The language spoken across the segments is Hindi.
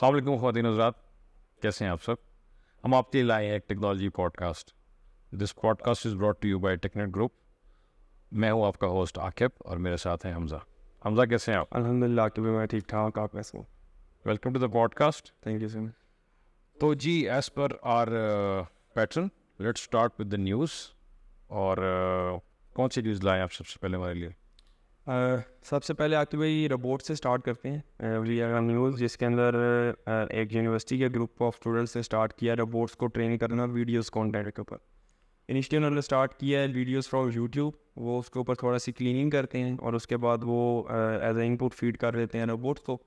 अस्सलाम वालेकुम ख़वातीन हज़रात, कैसे हैं आप सब। हम आपके लिए लाए हैं एक technology podcast. This podcast is brought to you by TechNet group. मैं हूं आपका होस्ट आकिब और मेरे साथ हैं हमज़ा। हमज़ा, कैसे हैं आप? अल्हम्दुलिल्लाह कि मैं ठीक ठाक। आप कैसे हो? Welcome to the podcast. Thank you sir. तो जी, as per our pattern, let's start with the news. और कौन सी न्यूज़ लाएँ आप सबसे पहले हमारे लिए? सबसे पहले आते भाई रोबोट से स्टार्ट करते हैं। न्यूज़ जिसके अंदर एक यूनिवर्सिटी के ग्रुप ऑफ स्टूडेंट्स ने स्टार्ट किया रोबोट्स को ट्रेन करना वीडियोस कंटेंट के ऊपर। इनिशियली उन्होंने स्टार्ट किया है वीडियोस फ्रॉम यूट्यूब, वो उसके ऊपर थोड़ा सी क्लीनिंग करते हैं और उसके बाद वो एज ए इनपुट फीड कर देते हैं रोबोट्स को।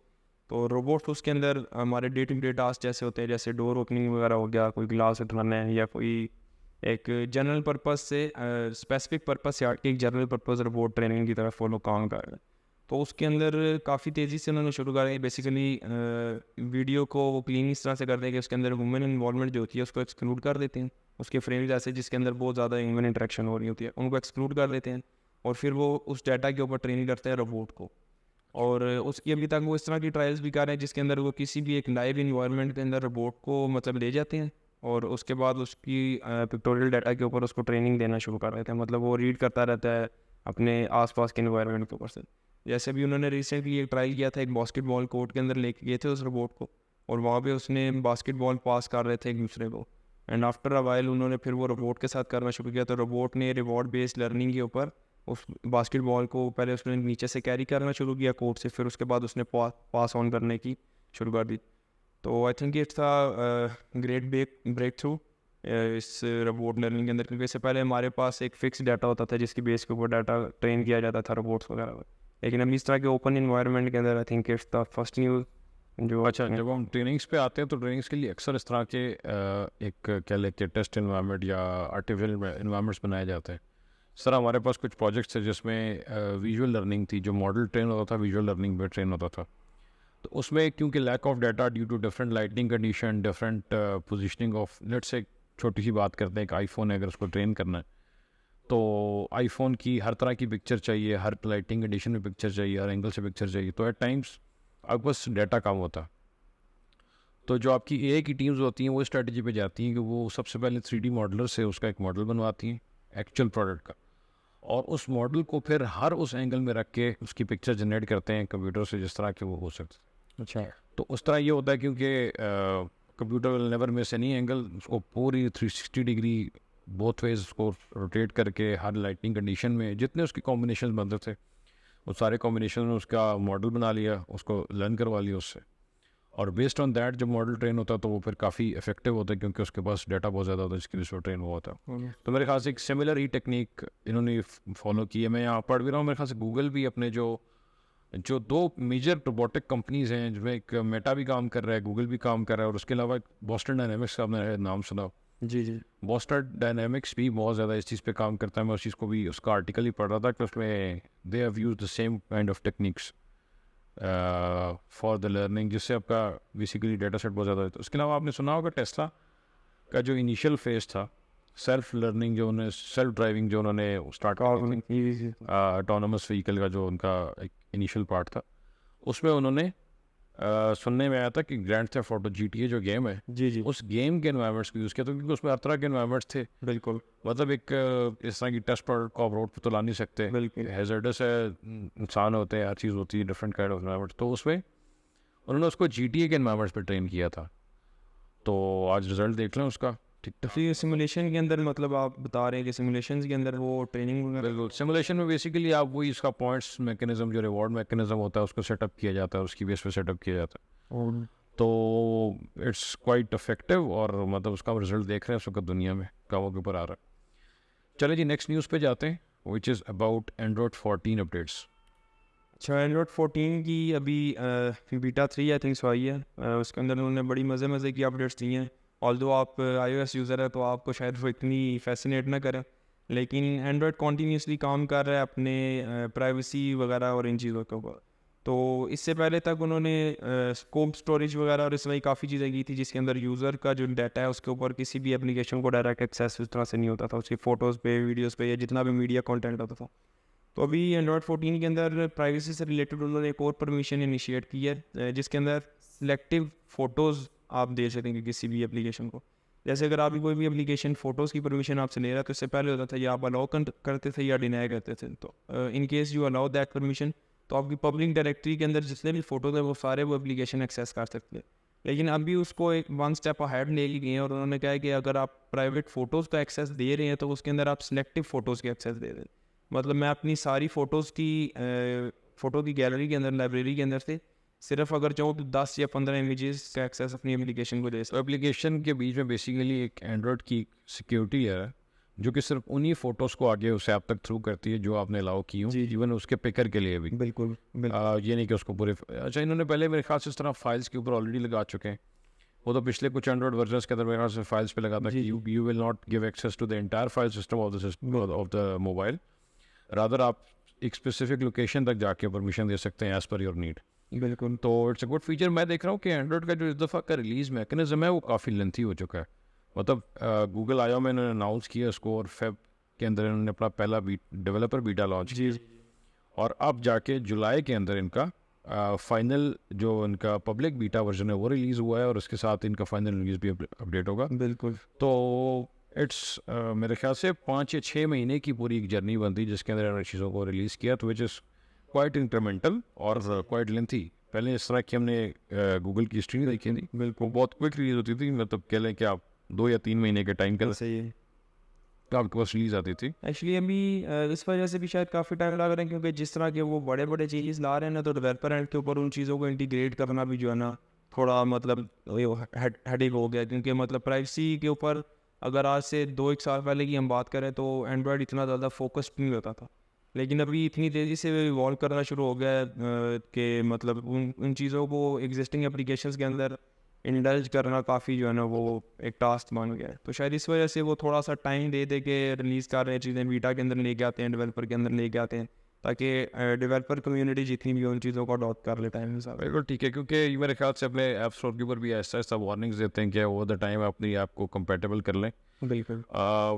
तो रोबोट्स उसके अंदर हमारे डे टू डे टास्क जैसे होते हैं, जैसे डोर ओपनिंग वगैरह हो गया, कोई ग्लास उठाना है या कोई एक जनरल पर्पस से स्पेसिफिक पर्पस से हट के एक जनरल पर्पस रोबोट ट्रेनिंग की तरफ फॉलो काम कर रहे हैं। तो उसके अंदर काफ़ी तेज़ी से उन्होंने शुरू करा है। बेसिकली वीडियो को वो क्लीन इस तरह से कर दें कि उसके अंदर वुमेन इन्वॉल्वमेंट जो होती है उसको एक्सक्लूड कर देते हैं। उसके फ्रेम्स ऐसे जिसके अंदर बहुत ज़्यादा ह्यूमन इंटरेक्शन हो रही होती है उनको एक्सक्लूड कर देते हैं और फिर वो उस डाटा के ऊपर ट्रेनिंग करते हैं रोबोट को। और उसकी अभी तक वो इस तरह की ट्रायल्स भी कर रहे हैं जिसके अंदर वो किसी भी एक लाइव इन्वायरमेंट के अंदर रोबोट को मतलब ले जाते हैं और उसके बाद उसकी पिक्टोरियल डाटा के ऊपर उसको ट्रेनिंग देना शुरू कर देते हैं। मतलब वो रीड करता रहता है अपने आसपास के इन्वायरमेंट के ऊपर से। जैसे भी उन्होंने रिसेंटली एक ट्रायल किया था, एक बास्केटबॉल कोर्ट के अंदर लेके गए थे उस रोबोट को और वहाँ पे उसने बास्केटबॉल पास कर रहे थे एक दूसरे को। एंड आफ्टर अ वाइल उन्होंने फिर वो रोबोट के साथ करना शुरू किया। तो रोबोट ने रिवॉर्ड बेस्ड लर्निंग के ऊपर उस बास्केटबॉल को पहले उसने नीचे से कैरी करना शुरू किया कोर्ट से, फिर उसके बाद उसने पास ऑन करने की शुरू कर दी। तो I think it's a great breakthrough इस रोबोट लर्निंग के अंदर, क्योंकि इससे पहले हमारे पास एक फिक्स डाटा होता था जिसकी बेस के ऊपर डाटा ट्रेन किया जाता था रोबोट्स वगैरह पर। लेकिन अब इस तरह के ओपन इन्वायरमेंट के अंदर आई think it's the first news जो अच्छा, जब हम ट्रेनिंग्स पे आते हैं तो ट्रेनिंग्स के लिए अक्सर इस तरह के एक क्या लेके टेस्ट इन्वायरमेंट या आर्टिफिशियल इन्वायरमेंट्स बनाए जाते हैं। सर, हमारे पास कुछ प्रोजेक्ट्स थे जिसमें विजुअल लर्निंग थी, जो मॉडल ट्रेन होता था विजुअल लर्निंग पे ट्रेन होता था। तो उसमें क्योंकि lack of data due to different lighting condition, different positioning of, let's say छोटी सी बात करते हैं, एक आईफोन है, अगर उसको ट्रेन करना है तो आईफोन की हर तरह की पिक्चर चाहिए, हर लाइटिंग कंडीशन में पिक्चर चाहिए, हर एंगल से पिक्चर चाहिए। तो एट टाइम्स आपके पास डाटा कम होता है। तो जो आपकी एआई की टीम्स होती हैं वो स्ट्रेटजी पे जाती हैं कि वो सबसे पहले 3D मॉडलर से उसका एक मॉडल बनवाती हैं एक्चुअल प्रोडक्ट का, और उस मॉडल को फिर हर उस एंगल में रख के उसकी पिक्चर जनरेट करते हैं कंप्यूटर से जिस तरह के वो हो सकते। अच्छा। तो उस तरह ये होता है क्योंकि computer will never miss any angle, उसको पूरी 360 डिग्री बोथ वेज उसको रोटेट करके हर लाइटिंग कंडीशन में जितने उसके कॉम्बिनेशन बनते थे वो सारे कॉम्बिनेशन में उसका मॉडल बना लिया, उसको लर्न करवा लिया उससे, और बेस्ड ऑन दैट जब मॉडल ट्रेन होता है तो वो फिर काफ़ी इफेक्टिव होता है क्योंकि उसके पास डाटा बहुत ज़्यादा होता है जिसकी वजह से ट्रेन हुआ होता है। तो मेरे ख्याल से एक सिमिलर ही टेक्निक इन्होंने फॉलो की है। मैं यहाँ पढ़ भी रहा हूँ, मेरे ख्याल से गूगल भी अपने जो दो मेजर रोबोटिक कंपनीज हैं जिसमें एक मेटा भी काम कर रहा है, गूगल भी काम कर रहा है, और उसके अलावा बोस्टन डायनामिक्स का आपने नाम सुना? जी। बोस्टन डायनामिक्स भी बहुत ज़्यादा इस चीज़ पे काम करता है। मैं उस चीज़ को भी उसका आर्टिकल ही पढ़ रहा था कि उसमें they have used the same kind of techniques for the learning, जिससे आपका बेसिकली डाटा सेट बहुत ज़्यादा है। तो उसके अलावा आपने सुना होगा टेस्ला का जो इनिशियल फेज था, सेल्फ लर्निंग, जो उन्होंने सेल्फ ड्राइविंग जो उन्होंने स्टार्ट की थी, ऑटोनमस व्हीकल का जो उनका एक इनिशियल पार्ट था, उसमें उन्होंने सुनने में आया था कि ग्रैंड थेफ्ट ऑटो GTA जो गेम है, जी उस गेम के एनवायरनमेंट्स को यूज़ किया था क्योंकि उसमें हर तरह के एनवायरनमेंट्स थे। बिल्कुल मतलब एक इस तरह की टेस्ट पर को आप रोड पर तो ला नहीं सकते, बिल्कुल। हैजर्डस है, इंसान होते हैं, हर चीज़ होती है, डिफरेंट काइंड ऑफ एनवायरनमेंट। तो उसमें उन्होंने उसको GTA के एनवायरनमेंट्स पर ट्रेन किया था। तो आज रिजल्ट देख लें उसका, ठीक तो ठाक। फिर सिमुलेशन के अंदर मतलब आप बता रहे हैं कि सिमुलेशन के अंदर वो ट्रेनिंग वगैरह। बिल्कुल, सिमुलेशन में बेसिकली आप वही इसका पॉइंट्स मैकेनिज्म, जो रिवॉर्ड मैकेनिज्म होता है, उसको सेटअप किया जाता है, उसकी बेस पे सेटअप किया जाता है। तो इट्स क्वाइट इफेक्टिव, और मतलब उसका हम रिजल्ट देख रहे हैं उस वक्त दुनिया में कामों के ऊपर आ रहा है। चले जी, नेक्स्ट न्यूज़ पे जाते हैं, विच इज़ अबाउट एंड्रॉयड 14 अपडेट्स। अच्छा, एंड्रॉयड 14 की अभी बीटा 3 आई थिंक सो आई है। उसके अंदर उन्होंने बड़ी मज़े की अपडेट्स दी हैं। ऑल्दो आप iOS यूज़र है तो आपको शायद वो इतनी फैसिनेट ना करें, लेकिन एंड्रॉयड कॉन्टीन्यूसली काम कर रहा है अपने प्राइवेसी वगैरह और इन चीज़ों के ऊपर। तो इससे पहले तक उन्होंने स्कोप स्टोरेज वगैरह और इस तरह काफ़ी चीज़ें की थी जिसके अंदर यूज़र का जो डाटा है उसके ऊपर किसी भी एप्लीकेशन को डायरेक्ट एक्सेस उस तरह से नहीं होता था, उसकी फ़ोटोज़ पे, वीडियोज़ पे, या जितना भी मीडिया कंटेंट होता था। तो अभी एंड्रॉयड 14 के अंदर प्राइवेसी से रिलेटेड उन्होंने एक और परमिशन इनिशिएट की है जिसके अंदर सिलेक्टिव फ़ोटोज़ आप दे सकेंगे किसी भी एप्लीकेशन को। जैसे अगर आपकी कोई भी एप्लीकेशन फ़ोटोज़ की परमिशन आपसे ले रहा है, तो इससे पहले होता था या आप अलाउ करते थे या डिनाई करते थे। तो in case you allow that permission, तो आपकी पब्लिक डायरेक्टरी के अंदर जितने भी फ़ोटोज़ हैं वो सारे वो एप्लीकेशन एक्सेस कर सकते हैं। लेकिन अभी उसको एक वन स्टेप अहेड ले गए हैं और उन्होंने कहा है कि अगर आप प्राइवेट फ़ोटोज़ का एक्सेस दे रहे हैं तो उसके अंदर आप सिलेक्टिव फ़ोटोज़ के एक्सेस दे दें। मतलब मैं अपनी सारी फ़ोटोज़ की फ़ोटो की गैलरी के अंदर, लाइब्रेरी के अंदर से सिर्फ अगर चाहूँ तो 10 या 15 इमेजेस का एक्सेस अपनी एप्लीकेशन को दे तो सकते। एप्लीकेशन के बीच में बेसिकली एक एंड्रॉयड की सिक्योरिटी है जो कि सिर्फ उन्हीं फ़ोटोज़ को आगे उस ऐप तक थ्रू करती है जो आपने अलाउ की हो, जी। इवन उसके पिकर के लिए भी। बिल्कुल, ये नहीं कि उसको पूरे अच्छा, इन्होंने पहले मेरे ख्याल से इस तरह फाइल्स के ऊपर ऑलरेडी लगा चुके हैं। वो तो पिछले कुछ एंड्रॉयड वर्जन्स के अंदर मेरे ख्याल से फाइल्स पे लगा था जी, कि you will not give access to the entire file system of the mobile, rather आप एक स्पेसिफिक लोकेशन तक जाके परमिशन दे सकते हैं एज पर योर नीड। बिल्कुल। तो इट्स अ गुड फीचर। मैं देख रहा हूँ कि एंड्रॉयड का जो इस दफ़ा का रिलीज़ मैकेनिज्म है वो काफ़ी लेंथी हो चुका है। मतलब गूगल आया में इन्होंने अनाउंस किया इसको और फेब के अंदर इन्होंने अपना पहला डेवलपर बीटा लॉन्च जी, किया और अब जाके जुलाई के अंदर इनका फाइनल जो इनका पब्लिक बीटा वर्जन है वो रिलीज़ हुआ है और उसके साथ इनका फाइनल रिलीज़ भी अपडेट होगा। बिल्कुल। तो इट्स मेरे ख्याल से 5 या 6 महीने की पूरी एक जर्नी बनती जिसके अंदर इन्होंने चीज़ों को रिलीज़ किया, तो विच इज़ क्वाइट इंक्रीमेंटल और क्वाइट लेंथी। पहले इस तरह की हमने गूगल की हिस्ट्री नहीं देखी थी। बिल्कुल। वो बहुत क्विक रिलीज़ होती थी, मतलब कह लें कि आप 2 या 3 महीने के टाइम के अंदर सही है। आपके पास रिलीज़ आती थी। एक्चुअली अभी इस वजह से भी शायद काफ़ी टाइम लग रहा है क्योंकि जिस तरह के वो बड़े-बड़े चेंजेस ला रहे हैं ना, तो डेवलपर एंड के ऊपर उन चीज़ों को इंटीग्रेट करना भी जो है ना, थोड़ा मतलब हेडेक हो गया क्योंकि मतलब प्राइवेसी के ऊपर अगर आज से 2-1 साल पहले की हम बात करें तो एंड्रॉयड इतना ज़्यादा फोकस्ड नहीं होता था। लेकिन अभी इतनी तेज़ी से इवॉल्व करना शुरू हो गया है कि मतलब उन चीज़ों को एग्जिस्टिंग एप्लीकेशंस के अंदर इंडल्ज करना काफ़ी जो है ना वो एक टास्क बन गया है। तो शायद इस वजह से वो थोड़ा सा टाइम दे दे के रिलीज़ कर रहे हैं चीज़ें, बीटा के अंदर लेके आते हैं, डेवलपर के अंदर लेके आते हैं, ताकि डेवलपर कम्युनिटी जितनी भी उन चीज़ों को अडॉप्ट कर ले टाइम के साथ। बिल्कुल ठीक है, क्योंकि ये मेरे ख्याल से अपने ऐप स्टोर के ऊपर भी ऐसा ऐसा वार्निंग्स देते हैं कि ओवर द टाइम अपनी ऐप को कंपेटेबल कर लें, बिल्कुल।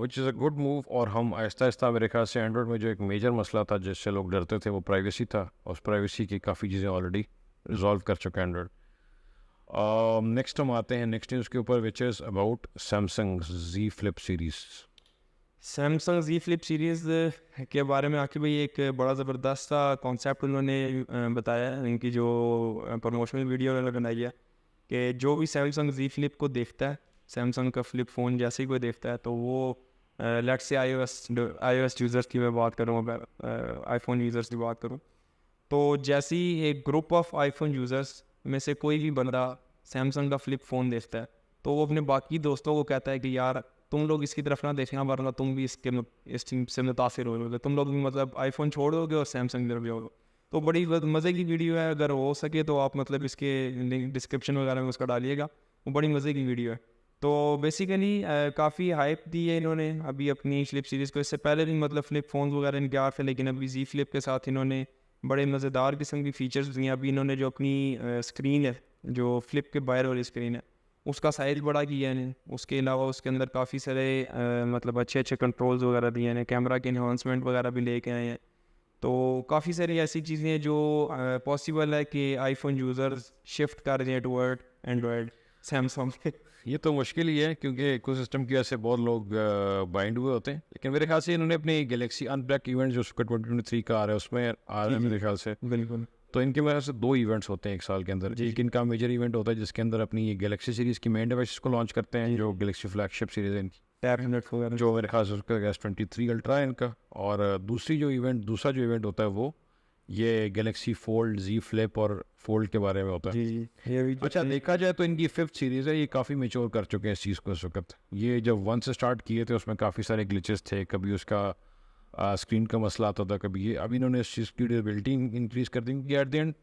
Which is a good move. और हम आहिस्ता आहिस्ता मेरे ख्याल से एंड्रॉयड में जो एक मेजर मसला था जिससे लोग डरते थे वो प्राइवेसी था, और उस प्राइवेसी की काफ़ी चीज़ें ऑलरेडी रिजॉल्व कर चुका है एंड्रॉयड। नेक्स्ट हम आते हैं नेक्स्ट न्यूज़ के ऊपर, विच is about Samsung Z Flip series. Samsung Z Flip series के बारे में आखिर भाई एक बड़ा ज़बरदस्त सा कॉन्सेप्ट उन्होंने बताया है। इनकी जो प्रमोशनल वीडियो उन्होंने बनाई है कि जो भी सैमसंग Z Flip को देखता है, सैमसंग का फ्लिप फ़ोन जैसे ही कोई देखता है, तो वो लेट्स से iOS यूज़र्स की मैं बात करूँ, अगर आईफोन यूज़र्स की बात करूँ, तो जैसे ही एक ग्रुप ऑफ आईफोन यूज़र्स में से कोई भी बंदा सैमसंग का फ्लिप फ़ोन देखता है, तो वो अपने बाकी दोस्तों को कहता है कि यार तुम लोग इसकी तरफ ना देखना, वरना तुम भी इस टीम से मुतासिर होगे, तुम लोग भी मतलब आईफोन छोड़ोगे और सैमसंग की तरफ जाओगे। तो बड़ी मज़े की वीडियो है, अगर हो सके तो आप मतलब इसके लिंक डिस्क्रिप्शन वगैरह में उसका डालिएगा, वो बड़ी मज़े की वीडियो है। तो बेसिकली काफ़ी हाइप दी है इन्होंने अभी अपनी फ्लिप सीरीज़ को। इससे पहले भी मतलब फ्लिप फ़ोन्स वगैरह इनके आ थे, लेकिन अभी Z Flip के साथ इन्होंने बड़े मज़ेदार किस्म की फ़ीचर्स दिए। अभी इन्होंने जो अपनी स्क्रीन है, जो फ्लिप के बाहर वाली स्क्रीन है, उसका साइज़ बड़ा किया है। उसके अलावा उसके अंदर काफ़ी सारे मतलब अच्छे अच्छे कंट्रोल्स वगैरह दिए हैं, कैमरा के इन्हांसमेंट वगैरह भी लेके आए हैं। तो काफ़ी सारी ऐसी चीज़ें हैं जो पॉसिबल है कि आईफोन यूज़र्स शिफ्ट कर दें टुवर्ड एंड्रॉयड सैमसंग। ये तो मुश्किल ही है क्योंकि इकोसिस्टम की वजह से बहुत लोग बाइंड हुए होते हैं, लेकिन मेरे ख्याल से इन्होंने अपनी गैलेक्सी अनब्लैक इवेंट जो उसका 2023 का आ रहा है उसमें आ रहा है मेरे ख्याल से। बिल्कुल। तो इनके मेरे ख्याल से 2 इवेंट्स होते हैं एक साल के अंदर। एक इनका मेजर इवेंट होता है जिसके अंदर अपनी ये गैलेक्सी सीरीज़ की मेन डिवाइस को लॉन्च करते हैं, जो गैलेक्सी फ्लैगशिप सीरीज़ है इनकी, टैबलेट्स वगैरह जो मेरे ख्याल से उसका S23 अल्ट्रा है इनका। और दूसरा जो इवेंट होता है वो ये गैलेक्सी फोल्ड, Z Flip और फोल्ड के बारे में होता है। जी, ये भी अच्छा, देखा जाए तो इनकी 5th सीरीज़ है, ये काफ़ी मेच्योर कर चुके हैं इस चीज़ को इस वक्त। ये जब 1 से स्टार्ट किए थे उसमें काफ़ी सारे ग्लिचेस थे, कभी उसका स्क्रीन का मसला आता था, कभी ये। अभी इन्होंने इस चीज़ की ड्यूरेबिलिटी इंक्रीज़ कर दी क्योंकि eight the and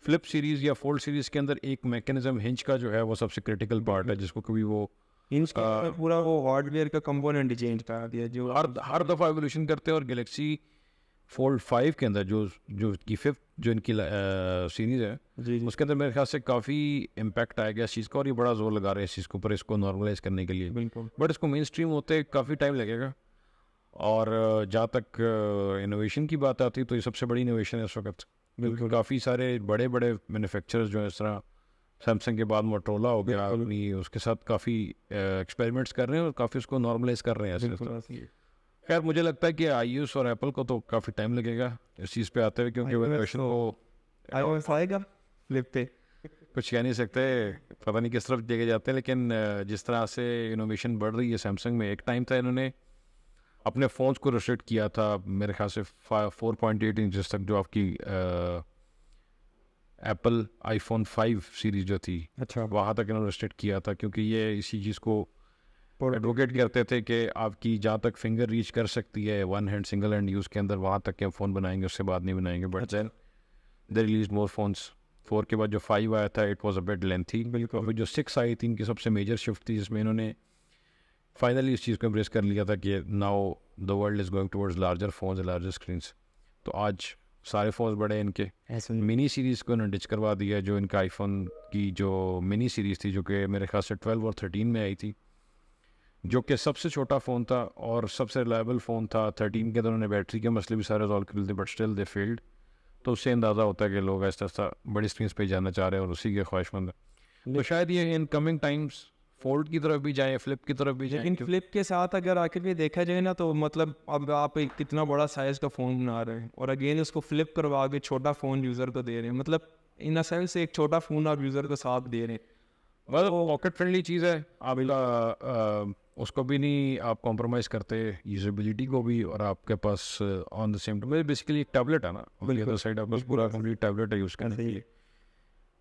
flip series या फोल्ड सीरीज़ के अंदर एक मैकेनिज्म हिंज का जो है वो सबसे क्रिटिकल पार्ट है, जिसको कभी वो इनका पूरा वो हार्डवेयर का कंपोनेंट ही चेंज करा दिया, जो हर दफ़ा एवोल्यूशन करते हैं। और गैलेक्सी फोल्ड 5 के अंदर जो की 5th जो इनकी सीरीज़ है, जी उसके अंदर मेरे ख्याल से काफ़ी इम्पैक्ट आएगा इस चीज़ का, और ये बड़ा जोर लगा रहे हैं इस चीज़ के ऊपर, इसको नॉर्मलाइज करने के लिए। बिल्कुल। बट इसको मेन स्ट्रीम होते काफ़ी टाइम लगेगा। और जहाँ तक इनोवेशन की बात आती है तो ये सबसे बड़ी इनोवेशन है इस वक्त, क्योंकि काफ़ी सारे बड़े बड़े मैन्युफैक्चरर्स जो है इस तरह सैमसंग के बाद मोटरोला हो गया, अपनी उसके साथ काफ़ी एक्सपेरिमेंट्स कर रहे हैं और काफ़ी उसको नॉर्मलाइज कर रहे हैं ऐसे। खैर मुझे लगता है कि iOS और एप्पल को तो काफ़ी टाइम लगेगा इस चीज़ पे आते हुए, क्योंकि वो क्वेश्चन को iOS आएगा फ्लिप पे, कुछ कह नहीं सकते, पता नहीं किस तरफ लेके जाते हैं। लेकिन जिस तरह से इनोवेशन बढ़ रही है सैमसंग में, एक टाइम था इन्होंने अपने फ़ोन्स को रिस्ट्रिक्ट किया था मेरे ख्याल से 4.8 इंचज़ तक, जो आपकी एप्पल आईफोन 5 सीरीज जो थी, अच्छा वहाँ तक इन्होंने रिस्ट्रिक्ट किया था, क्योंकि ये इसी चीज़ को एडवोकेट करते थे कि आपकी जहाँ तक फिंगर रीच कर सकती है one hand single hand use के अंदर, वहाँ तक के हम फ़ोन बनाएंगे, उससे बाद नहीं बनाएंगे। But then they release more phones. 4 के बाद जो 5 आया था it was a bit lengthy. बिल्कुल। फिर जो 6 आई थी, इनकी सबसे मेजर शिफ्ट थी, जिसमें इन्होंने फाइनली इस चीज़ को एम्ब्रेस कर लिया था कि now the world is going towards larger phones, larger screens. तो आज सारे फ़ोन्स बड़े इनके। मिनी सीरीज़ को इन्होंने डिच करवा दिया, जो इनका आईफोन की जो मिनी सीरीज़ थी, जो कि मेरे ख्याल से 12 और 13 में आई थी, जो कि सबसे छोटा फ़ोन था और सबसे रिलायबल फ़ोन था। 13 के तो उन्होंने बैटरी के मसले भी सारे रिजॉल्व कर लिए थे, बट स्टिल दे फेल्ड। तो उससे अंदाज़ा होता है कि लोग आहिस्ता आहिस्ता बड़ी स्क्रीन पे जाना चाह रहे हैं और उसी के ख्वाहिशमंद हैं। तो शायद ये इन कमिंग टाइम्स फोल्ड की तरफ भी जाएँ, फ्लिप की तरफ भी जाएँ। लेकिन फ्लिप के साथ अगर आखिर में देखा जाए ना, तो मतलब अब आप एक कितना बड़ा साइज़ का फ़ोन बना रहे हैं और अगेन उसको फ्लिप करवा के छोटा फ़ोन यूज़र को दे रहे हैं, मतलब इन अ सेंस एक छोटा फ़ोन आप यूज़र को साथ दे रहे हैं। मतलब पॉकेट फ्रेंडली चीज़ है, आपका उसको भी नहीं आप कॉम्प्रोमाइज़ करते, यूजेबिलिटी को भी, और आपके pass on the same time basically एक टैबलेट है ना, ऑन द अदर साइड आपके पास पूरा कंप्लीट टैबलेट है यूज़ करने के लिए।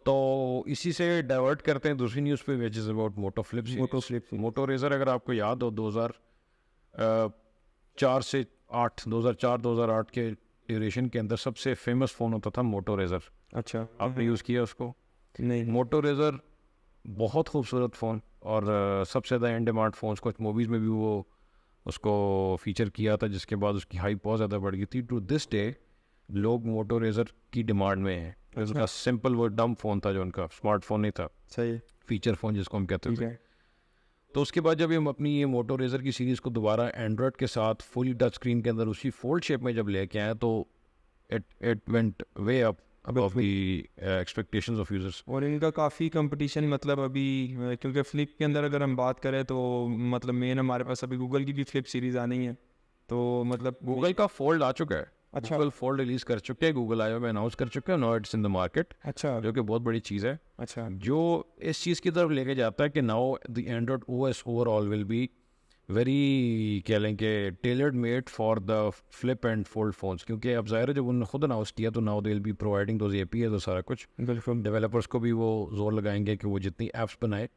तो इसी से डाइवर्ट करते हैं दूसरी न्यूज़ पे, which is about Moto Flip. Moto Razr, अगर आपको याद हो 2004 से 8, 2004-2008 के ड्यूरेशन के अंदर सबसे फेमस फ़ोन होता था मोटो रेजर। अच्छा, आपने यूज़ किया उसको? नहीं। मोटो रेजर बहुत खूबसूरत फ़ोन और सबसे ज़्यादा इन डिमांड फ़ोन्स, कुछ मूवीज़ में भी वो उसको फ़ीचर किया था, जिसके बाद उसकी हाइप बहुत ज़्यादा बढ़ गई थी। टू दिस डे लोग मोटो रेजर की डिमांड में हैं। उसका सिंपल वो डम फ़ोन था, जो उनका स्मार्टफोन नहीं था, सही फीचर फ़ोन जिसको हम कहते थे। है। तो उसके बाद जब हम अपनी ये मोटो रेजर की सीरीज़ को दोबारा एंड्रॉयड के साथ फुल टच स्क्रीन के अंदर उसी फोल्ड शेप में जब लेके आए, तो it went way up above the expectations of users. और इनका काफ़ी कंपटीशन, मतलब अभी क्योंकि फ्लिप के अंदर अगर हम बात करें तो मतलब मेन हमारे पास अभी गूगल की भी फ्लिप सीरीज़ आनी है, तो मतलब गूगल का फोल्ड आ चुका है। अच्छा। गूगल फोल्ड रिलीज कर चुके हैं, गूगल आईओ में अनाउंस कर चुके हैं, now it's in the market, अच्छा जो कि बहुत बड़ी चीज़ है, अच्छा जो इस चीज़ की तरफ लेके जाता है कि now the Android OS overall will be very, कह लें कि tailored made for the flip and fold phones. क्योंकि अब ज़ाहिर है जब उन्होंने खुद अनाउंस किया, तो now they will be providing those APIs और सारा कुछ। बिल्कुल डेवलपर्स को भी वो जोर लगाएंगे कि वो जितनी ऐप्स बनाए,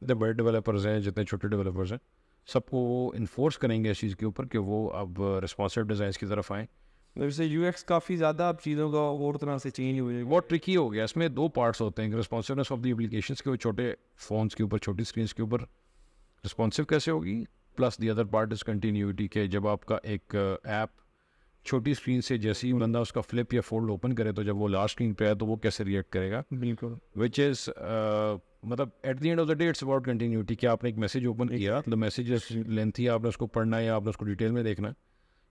जितने बड़े डेवलपर्स हैं, जितने छोटे डेवलपर्स हैं, सबको वो इन्फोर्स करेंगे इस चीज़ के ऊपर कि वो अब रिस्पॉन्सिव डिज़ाइन की तरफ आएँ। वैसे यूएक्स काफ़ी ज़्यादा अब चीज़ों का और तरह से चेंज हुए। बहुत ट्रिकी हो गया, इसमें दो पार्ट्स होते हैं, रिस्पॉन्सिवनेस ऑफ द एप्लीकेशंस के, वो छोटे फ़ोन्स के ऊपर, छोटी स्क्रीन के ऊपर रिस्पॉन्सिव कैसे होगी, plus the other part is continuity के जब आपका एक ऐप छोटी स्क्रीन से जैसे ही बंदा उसका फ्लिप या फोल्ड ओपन करे, तो जब वो लार्ज स्क्रीन पे आए तो वो कैसे रिएक्ट करेगा। बिल्कुल विच इज़ मतलब eight the end of the day it's about continuity. कि आपने एक मैसेज ओपन किया, द मैसेज लेंथी, आपने उसको पढ़ना है या आपने उसको डिटेल में देखना है,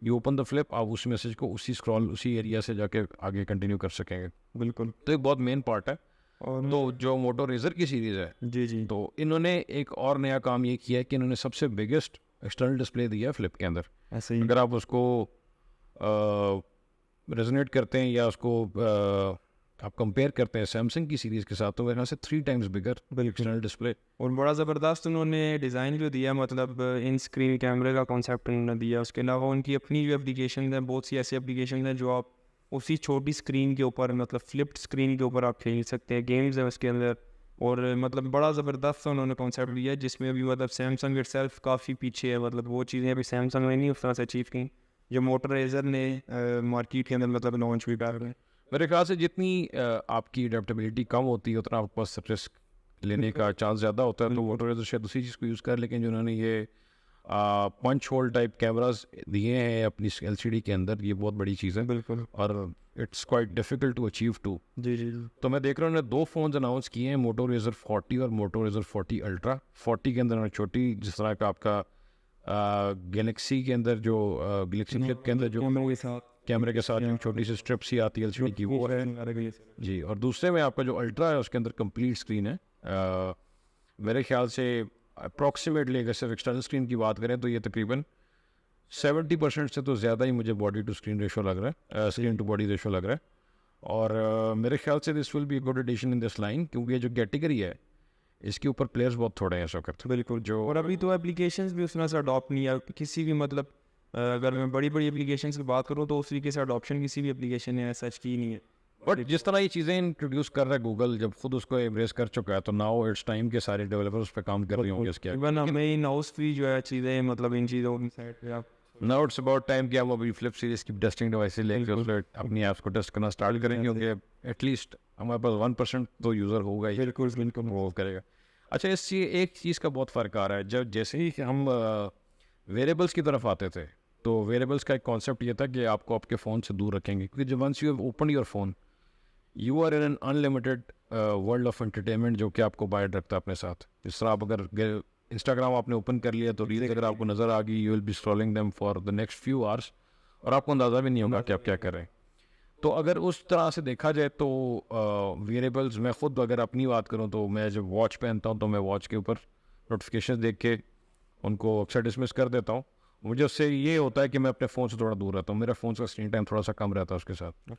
यू ओपन द फ्लिप, आप उस मैसेज को उसी स्क्रॉल, उसी एरिया से जाके आगे कंटिन्यू कर सकेंगे। बिल्कुल। तो एक बहुत मेन पार्ट है। और तो जो मोटो रेजर की सीरीज़ है, जी जी तो इन्होंने एक और नया काम ये किया है कि इन्होंने सबसे बिगेस्ट एक्सटर्नल डिस्प्ले दिया है फ्लिप के अंदर। ऐसे ही अगर आप उसको रेजोनेट करते हैं या उसको आप कंपेयर करते हैं सैमसंग की सीरीज़ के साथ, तो मेरे ख्याल से 3 टाइम्स बिगर एक्सटर्नल डिस्प्ले। और बड़ा ज़बरदस्त उन्होंने डिज़ाइन जो दिया, मतलब इन स्क्रीन कैमरे का कॉन्सेप्ट उन्होंने दिया। उसके अलावा उनकी अपनी जो एप्लीकेशन है, बहुत सी ऐसी एप्लीकेशन है जो आप उसी छोटी स्क्रीन के ऊपर, मतलब फ्लिप्ड स्क्रीन के ऊपर आप खेल सकते हैं, गेम्स है उसके अंदर। और मतलब बड़ा ज़बरदस्त उन्होंने कॉन्सेप्ट दिया, जिसमें अभी मतलब सैमसंग इटसेल्फ काफ़ी पीछे है, मतलब वो चीज़ें अभी सैमसंग ने नहीं उस तरह से अचीव की जो मोटर रेजर ने मार्केट के अंदर मतलब लॉन्च भी कर रहे हैं। मेरे ख्याल से जितनी आपकी अडेप्टेबिलिटी कम होती है, उतना आपके पास रिस्क लेने का चांस ज़्यादा होता है। तो मोटो रेजर शायद दूसरी चीज़ को यूज़ कर, लेकिन जो उन्होंने ये पंच होल टाइप कैमरास दिए हैं अपनी एलसीडी के अंदर, ये बहुत बड़ी चीज़ है बिल्कुल और it's quite difficult to achieve too. जी जी जी तो मैं देख रहा हूँ उन्होंने 2 फ़ोन्स अनाउंस किए हैं, मोटो रेजर 40 और मोटो रेजर 40 अल्ट्रा। 40 के अंदर उन्होंने छोटी, जिस तरह का आपका गैलेक्सी के अंदर जो गैलेक्सी फ्लिप के अंदर जो कैमरे के साथ कैमरे के साथ जो छोटी सी स्ट्रिप सी आती है एलसीडी की वो है जी। और दूसरे में आपका जो अल्ट्रा है उसके अंदर कंप्लीट स्क्रीन है। मेरे ख्याल से अप्रॉक्सीमेटली अगर सिर्फ एक्सटर्नल स्क्रीन की बात करें तो ये तकरीबन 70% से तो ज़्यादा ही मुझे बॉडी टू स्क्रीन रेशो लग रहा है, स्क्रीन टू बॉडी रेशो लग रहा है। और मेरे ख्याल से this will be good addition in this line, क्योंकि ये जो कैटेगरी है इसके ऊपर प्लेयर्स बहुत थोड़े हैं इस वक्त। बिल्कुल जो, और अभी तो एप्लीकेशंस भी उस तरह से अडॉप्ट नहीं है किसी भी, मतलब अगर मैं बड़ी बड़ी एप्लीकेशंस की बात करूँ तो उस तरीके से अडॉप्शन किसी भी एप्लीकेशन ने सच की नहीं है। बट जिस तरह ये चीज़ें इंट्रोड्यूस कर रहा है गूगल, जब खुद उसको एम्ब्रेस कर चुका है, तो नाउ इट्स टाइम के सारे डेवलपर्स पे काम कर रहे होंगे इसके आगे। इवन हमें इन हाउस भी जो है चीज़ें, मतलब इन चीज़ों की साइड पे आप नाउ इट्स अबाउट टाइम कि हम अभी फ्लिप सीरीज की टेस्टिंग डिवाइसेस लेके उसमें अपनी ऐप्स को टेस्ट करना स्टार्ट करेंगे, क्योंकि एटलीस्ट हमारे पास 1% तो यूज़र होगा ही, बिल्कुल वो करेगा। अच्छा, इस एक चीज़ का बहुत फ़र्क आ रहा है, जब जैसे ही हम वेरिएबल्स की तरफ आते थे तो वेरिएबल्स का एक कॉन्सेप्ट ये था कि आपको आपके फ़ोन से दूर रखेंगे, क्योंकि जब once you have open your phone you are in an unlimited world of entertainment जो कि आपको बाहर रखता है अपने साथ। जिस तरह आप अगर इंस्टाग्राम आपने ओपन कर लिया तो रील्स अगर आपको नज़र आ गई, you will be scrolling them for the next few hours और आपको अंदाज़ा भी नहीं होगा कि आप क्या कर रहे हैं। तो अगर उस तरह से देखा जाए तो वेरिएबल्स, मैं खुद अगर अपनी बात करूँ तो मैं जब वॉच पहनता हूँ तो मैं वॉच के ऊपर नोटिफिकेशन देख के उनको अक्सर डिसमिस कर देता हूँ। मुझे उससे ये होता है कि मैं अपने फ़ोन से थोड़ा दूर रहता हूँ, मेरा फ़ोन का स्क्रीन टाइम थोड़ा सा कम रहता है उसके साथ।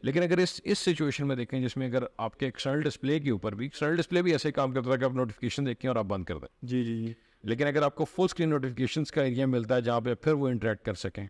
लेकिन अगर इस सिचुएशन में देखें जिसमें अगर आपके एक्सटर्नल डिस्प्ले के ऊपर भी, एक्सटर्नल डिस्प्ले भी ऐसे काम करता है कि आप नोटिफिकेशन देखें और आप बंद कर दें। जी। लेकिन अगर आपको फुल स्क्रीन नोटिफिकेशंस का एरिया मिलता है जहाँ पे फिर वो इंटरेक्ट कर सकें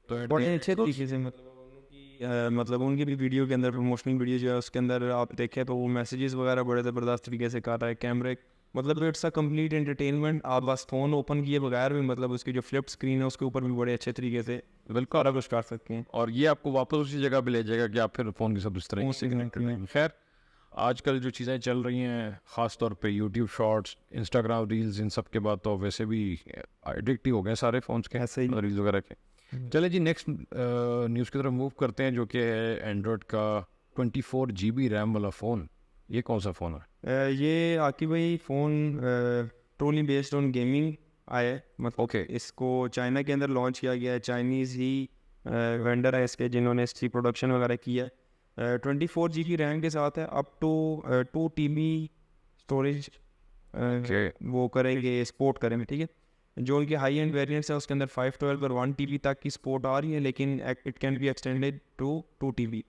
तो बड़े अच्छे तरीके से, मतलब उनकी भी वीडियो के अंदर प्रमोशनल वीडियो जो है उसके अंदर आप देखें तो वो मैसेजेस वगैरह बड़े ज़बरदस्त तरीके से कर रहा है कैमरे, मतलब इट्स अ कंप्लीट एंटरटेनमेंट। आप बस फ़ोन ओपन किए बगैर भी, मतलब उसकी जो फ्लिप स्क्रीन है उसके ऊपर भी बड़े अच्छे तरीके से बिल्कुल सारा कुछ कर सकते हैं, और ये आपको वापस उसी जगह पे ले जाएगा कि आप फिर फ़ोन के साथ उस तरह से कनेक्ट करें। खैर, आजकल जो चीज़ें चल रही हैं ख़ास तौर पे यूट्यूब शॉर्ट्स, इंस्टाग्राम रील्स, इन सब के बाद तो वैसे भी एडिक्ट ही हो गए सारे फ़ोन्स के ऐसे ही रील्स वगैरह के। चले जी, नेक्स्ट न्यूज़ की तरफ मूव करते हैं जो कि है एंड्रॉयड का 24 GB रैम वाला फ़ोन। ये कौन सा फ़ोन है? ये आकी भाई phone truly based on gaming आया है, मतलब Okay. इसको चाइना के अंदर लॉन्च किया गया है, चाइनीज़ ही वेंडर है इसके जिन्होंने इसकी प्रोडक्शन वगैरह किया है। 24 GB रैम के साथ है, अप टू 2 TB स्टोरेज वो करेंगे, सपोर्ट करेंगे, ठीक है। जो उनके हाई एंड वेरिएंट्स है उसके अंदर 512 और 1 TB तक की सपोर्ट आ रही है, लेकिन it can be extended to 2 TB।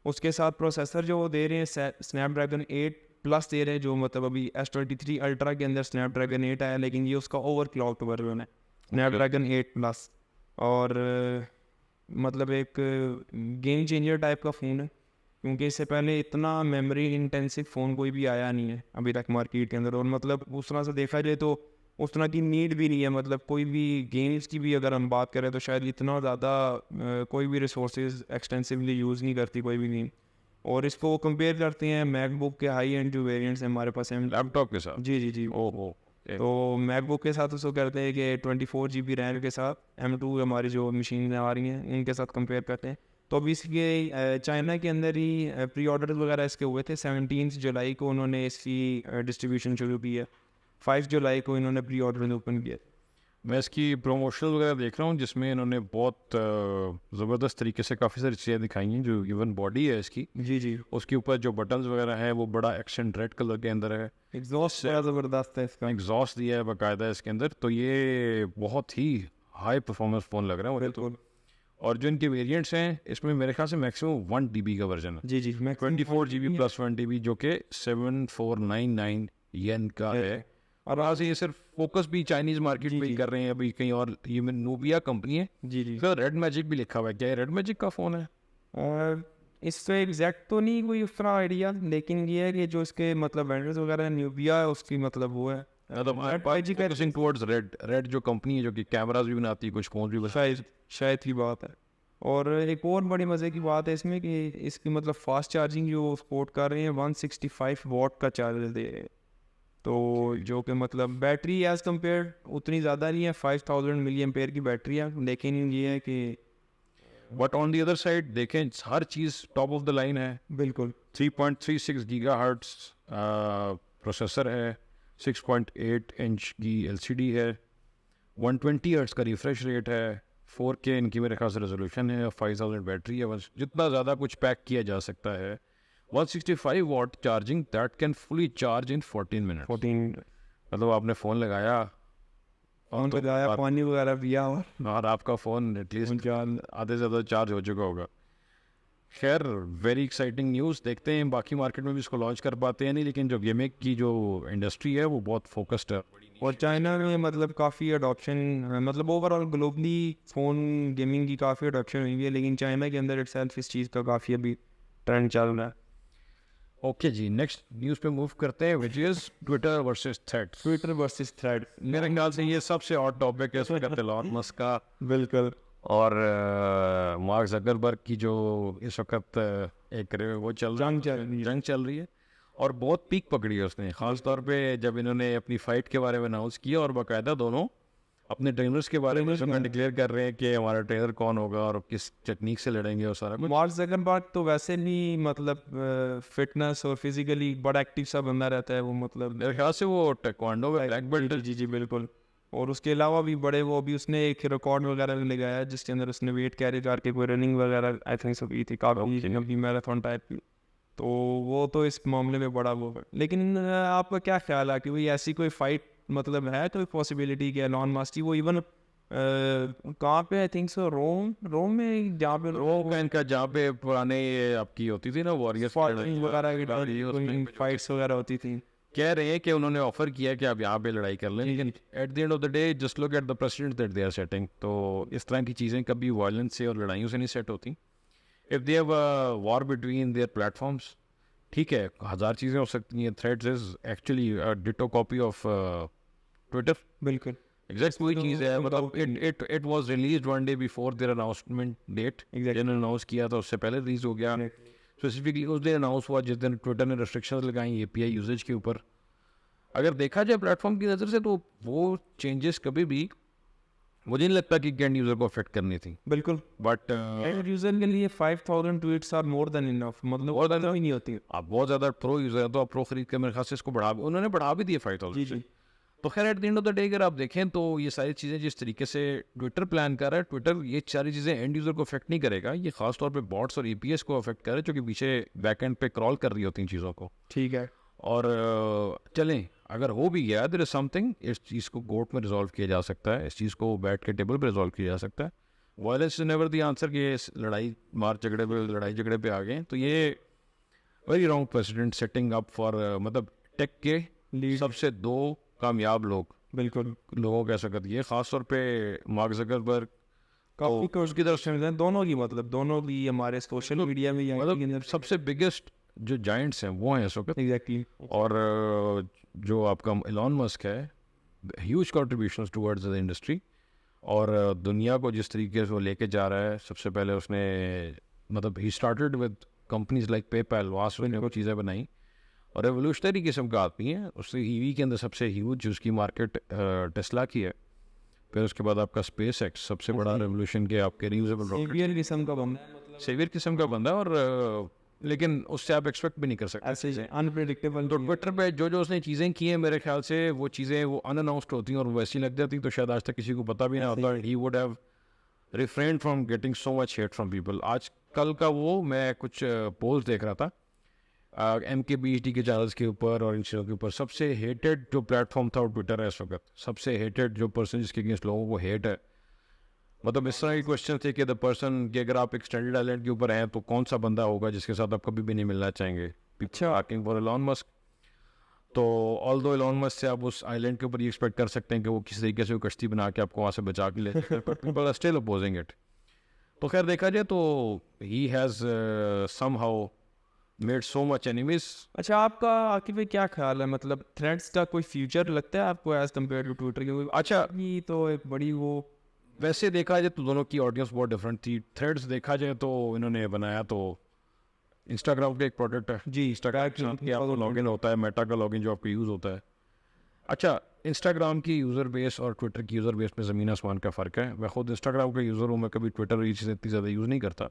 उसके साथ प्रोसेसर जो वो दे रहे हैं स्नैपड्रैगन 8 प्लस दे रहे हैं, जो मतलब अभी S23 अल्ट्रा के अंदर स्नैपड्रैगन 8 आया, लेकिन ये उसका ओवर क्लॉक्ड वर्जन है, स्नैपड्रैगन 8 प्लस। और मतलब एक गेम चेंजर टाइप का फ़ोन है, क्योंकि इससे पहले इतना मेमोरी इंटेंसिव फ़ोन कोई भी आया नहीं है अभी तक मार्केट के अंदर। और मतलब उस तरह से देखा जाए तो उस तरह की नीड भी नहीं है, मतलब कोई भी गेम्स की भी अगर हम बात करें तो शायद इतना ज़्यादा कोई भी रिसोर्सेज एक्सटेंसिवली यूज़ नहीं करती कोई भी गेम। और इसको कंपेयर करते हैं मैकबुक के हाई एंड जो वेरिएंट्स हैं हमारे पास हैं लैपटॉप के साथ। जी ओहो। तो मैकबुक के साथ उसको करते हैं कि 24 GB रैम के साथ M2 हमारी जो मशीन आ रही हैं इनके साथ कंपेयर करते हैं। तो अभी इसके चाइना के अंदर ही प्री ऑर्डर वगैरह इसके हुए थे। 17 जुलाई को उन्होंने इसकी डिस्ट्रीब्यूशन शुरू की है, 5 जुलाई को इन्होंने प्री ऑर्डर ओपन किया। मैं इसकी प्रमोशनल वगैरह देख रहा हूँ जिसमें इन्होंने बहुत ज़बरदस्त तरीके से काफ़ी सारी चीज़ें दिखाई हैं। जो इवन बॉडी है इसकी, जी उसके ऊपर जो बटन्स वगैरह हैं वो बड़ा एक्सेंट रेड कलर के अंदर है। एग्जॉस्ट बड़ा ज़बरदस्त है इसका, एग्जॉस्ट दिया है बाकायदा इसके अंदर, तो ये बहुत ही हाई परफॉर्मेंस फ़ोन लग रहा है मुझे तो। और जो इनके वेरिएंट्स हैं इसमें मेरे ख्याल से मैक्सिमम 1 TB का वर्जन है। जी मैं 24 GB प्लस 1 TB जो कि 7499 येन का है। और वहाँ से ये सिर्फ फोकस भी चाइनीज़ मार्केट पे ही कर रहे हैं अभी कहीं और। ये नूबिया कंपनी है जी तो रेड मैजिक भी लिखा हुआ है, क्या ये रेड मैजिक का फ़ोन है? इससे एग्जैक्ट तो नहीं कोई उस तरह आइडिया, लेकिन ये है कि जो इसके मतलब वेंडर्स वगैरह न्यूबिया है उसकी मतलब वो है फोकसिंग टुवर्ड्स रेड जो कंपनी है जो कि कैमरास भी बनाती है, कुछ फ़ोन भी बनाती शायद की बात है। और एक और बड़ी मज़े की बात है इसमें कि इसकी मतलब फास्ट चार्जिंग जो सपोर्ट कर रहे हैं 165 वाट का चार्जर दे रहे हैं, तो जो कि मतलब बैटरी एज कम्पेयर उतनी ज़्यादा नहीं है, 5000 मिली एम्पेयर की बैटरी है, लेकिन ये है कि but on the other side देखें हर चीज़ टॉप ऑफ द लाइन है। बिल्कुल 3.36 गीगाहर्ट्ज़ प्रोसेसर है, 6.8 इंच की LCD है, 120 हर्ट्ज़ का रिफ्रेश रेट है, 4K इनकी मेरे ख्याल से रेजोल्यूशन है, 5000 बैटरी है, बस जितना ज़्यादा कुछ पैक किया जा सकता है। 165 watt charging that can fully charge in 14 minute. 14 मतलब आपने फ़ोन लगाया फोन पे जाया, पानी वगैरह पिया और आपका फ़ोन एटलीस्ट आधे से ज़्यादा चार्ज हो चुका होगा। खैर वेरी एक्साइटिंग न्यूज़, देखते हैं बाकी मार्केट में भी इसको लॉन्च कर पाते हैं नहीं, लेकिन जो गेमिंग की जो इंडस्ट्री है वो बहुत फोकस्ड है। और चाइना में मतलब काफ़ी अडॉप्शन, मतलब ओवरऑल ग्लोबली फ़ोन गेमिंग की काफ़ी अडॉप्शन हुई है, लेकिन चाइना के अंदर इटसेल्फ इस चीज़ का काफ़ी अभी ट्रेंड चल रहा है। ओके जी, नेक्स्ट न्यूज़ पे मूव करते हैं, which is Twitter versus threads. Twitter versus thread, मेरे ख्याल से ये सबसे हॉट टॉपिक है इस वक्त एलॉन मस्क का बिल्कुल। और मार्क जकरबर्ग की जो इस वक्त एक वो चल जंग चल रही है। जंग चल रही है और बहुत पीक पकड़ी है उसने, ख़ास तौर पे जब इन्होंने अपनी फ़ाइट के बारे में अनाउंस किया और बाकायदा दोनों अपने ट्रेनर्स के बारे में डिक्लेयर कर रहे हैं कि हमारा ट्रेनर कौन होगा और किस टेक्निक से लड़ेंगे और सारा कुछ। मार्क ज़करबर्ग तो वैसे भी मतलब फिटनेस और फिजिकली बड़ा एक्टिव सा बंदा रहता है वो, मतलब मेरे ख्याल से वो टेक्वांडो में ब्लैक बेल्ट। जी जी बिल्कुल। और उसके अलावा भी बड़े वो भी उसने एक रिकॉर्ड वगैरह भी लगाया है जिसके अंदर उसने वेट कैरी करके कोई रनिंग वगैरह आई थिंक सब की थी, काफ़ी मैराथन टाइप की। तो वो तो इस मामले में बड़ा वो है। लेकिन आपका क्या ख्याल है कि भाई ऐसी कोई फाइट मतलब है कोई पॉसिबिलिटी कि एलॉन मस्क की वो इवन कहाँ पे आई थिंक सो रोम में जहाँ पे रोम का इनका जहाँ पे पुराने ये आपकी होती थी ना वॉरियर्स वगैरह फाइट्स वगैरह होती थी, कह रहे हैं कि उन्होंने ऑफर किया कि आप यहाँ पे लड़ाई कर लें, लेकिन at the end of the day just look at the precedent that they are setting. तो इस तरह की चीज़ें कभी वायलेंस से और लड़ाइयों से नहीं सेट होती। If they have war between their platforms, ठीक है, हज़ार चीज़ें हो सकती हैं। Threads is actually ditto copy of Twitter, बिल्कुल एग्जैक्ट वही चीज़ है। मतलब it was released one day before their announcement date, जिन्होंने अनाउंस किया था उससे पहले रिलीज हो गया। स्पेसिफिकली उस दिन अनाउंस हुआ जिस दिन ट्विटर ने रिस्ट्रिक्शंस लगाई API यूजेज के ऊपर। अगर देखा जाए प्लेटफॉर्म की नज़र से तो वो चेंजेस कभी भी मुझे नहीं लगता कि एंड यूज़र को अफेक्ट करनी थी। बिल्कुल, बट एंड यूजर के लिए 5000 tweets are more than enough, मतलब और ही नहीं होती। आप बहुत ज़्यादा प्रो यूज़र हैं तो आप प्रो खरीद के मेरे ख्याल से इसको उन्होंने बढ़ा भी दिए 5000 से। तो खैर eight the end of the day अगर आप देखें तो ये सारी चीज़ें जिस तरीके से ट्विटर प्लान कर रहा है, ट्विटर ये सारी चीज़ें एंड यूज़र को अफेक्ट नहीं करेगा, ये खास तौर पे बॉट्स और APIs को अफेक्ट करे जो कि पीछे बैकएंड पे क्रॉल कर रही होती हैं चीज़ों को। ठीक है, और चलें अगर हो भी गया देयर इज समथिंग, इस चीज़ को कोर्ट में रिजॉल्व किया जा सकता है, इस चीज़ को बैठ के टेबल पे रिजॉल्व किया जा सकता है। Violence is never the answer कि लड़ाई झगड़े पे आ गए तो ये very wrong president setting up for मतलब टेक के सबसे दो कामयाब लोग, बिल्कुल लोगों कह सकते ये खास तौर पे मार्क जकरबर्ग काफी कोर्स की तरफ से दोनों की, मतलब दोनों की हमारे सोशल मीडिया में मतलब सबसे बिगेस्ट जो जायंट्स हैं वो हैं इस वक्त। एग्जैक्टली। और जो आपका एलॉन मस्क है, huge contributions towards the industry और दुनिया को जिस तरीके से वो लेके जा रहा है। सबसे पहले उसने मतलब he started with companies like PayPal, वहाँ से उसने वो चीज़ें बनाई और रेवोल्यूशनरी किस्म का आदमी है। उसने EV के अंदर सबसे ह्यूज उसकी मार्केट टेस्ला की है। फिर उसके बाद आपका SpaceX सबसे बड़ा रेवोल्यूशन के आपके रियूजेबल सेवियर किस्म का बंदा है, मतलब सेवियर किस्म का बंदा है। और लेकिन उससे आप एक्सपेक्ट भी नहीं कर सकते ऐसे अनप्रेडिक्टेबल। तो ट्विटर पे जो उसने चीज़ें की हैं मेरे ख्याल से वो चीज़ें वो अनअनाउंस्ड होती हैं और वैसी लग जाती तो शायद आज तक किसी को पता भी ना होता। He would have refrain from getting so much hate from people. आज कल का वो मैं कुछ पोस्ट देख रहा था MKBHD के चैनल्स के ऊपर और इन चीज़ों के ऊपर, सबसे हेटेड जो प्लेटफॉर्म था वो ट्विटर है इस वक्त। सबसे हेटेड जो पर्सन जिसके अगेंस्ट लोगों को हेट है, मतलब इस तरह के क्वेश्चन थे कि द पर्सन कि अगर आप एक्सटेंडेड आइलैंड के ऊपर हैं तो कौन सा बंदा होगा जिसके साथ आप कभी भी नहीं मिलना चाहेंगे। अच्छा, आर्किंग फॉर एलॉन मस्क। तो ऑल्दो एलॉन मस्क से आप उस आइलैंड के ऊपर ये एक्सपेक्ट कर सकते हैं कि वो किसी तरीके से कश्ती बना के आपको वहाँ से बचा के ले, people are still opposing it. तो खैर देखा जाए तो he has somehow made so much enemies. अच्छा आपका आकिब भाई क्या ख्याल है, मतलब थ्रेड्स का कोई फ्यूचर लगता है आपको एज कम्पेयर टू ट्विटर के? अच्छा, ये तो एक बड़ी वो, वैसे देखा जाए तो दोनों की ऑडियंस बहुत डिफरेंट थी। थ्रेड्स देखा जाए तो इन्होंने बनाया तो इंस्टाग्राम का एक प्रोडक्ट है जी इंस्टाग्राम की आपको लॉगिन होता है, मेटा का लॉगिन जो आपको यूज़ होता है। अच्छा, इंस्टाग्राम की यूज़र बेस और ट्विटर की यूज़र बेस में ज़मीन आसमान का फ़र्क है। मैं खुद इंस्टाग्राम का यूज़र हूँ, मैं कभी ट्विटर ये चीज़ें इतनी ज़्यादा यूज़ नहीं करता,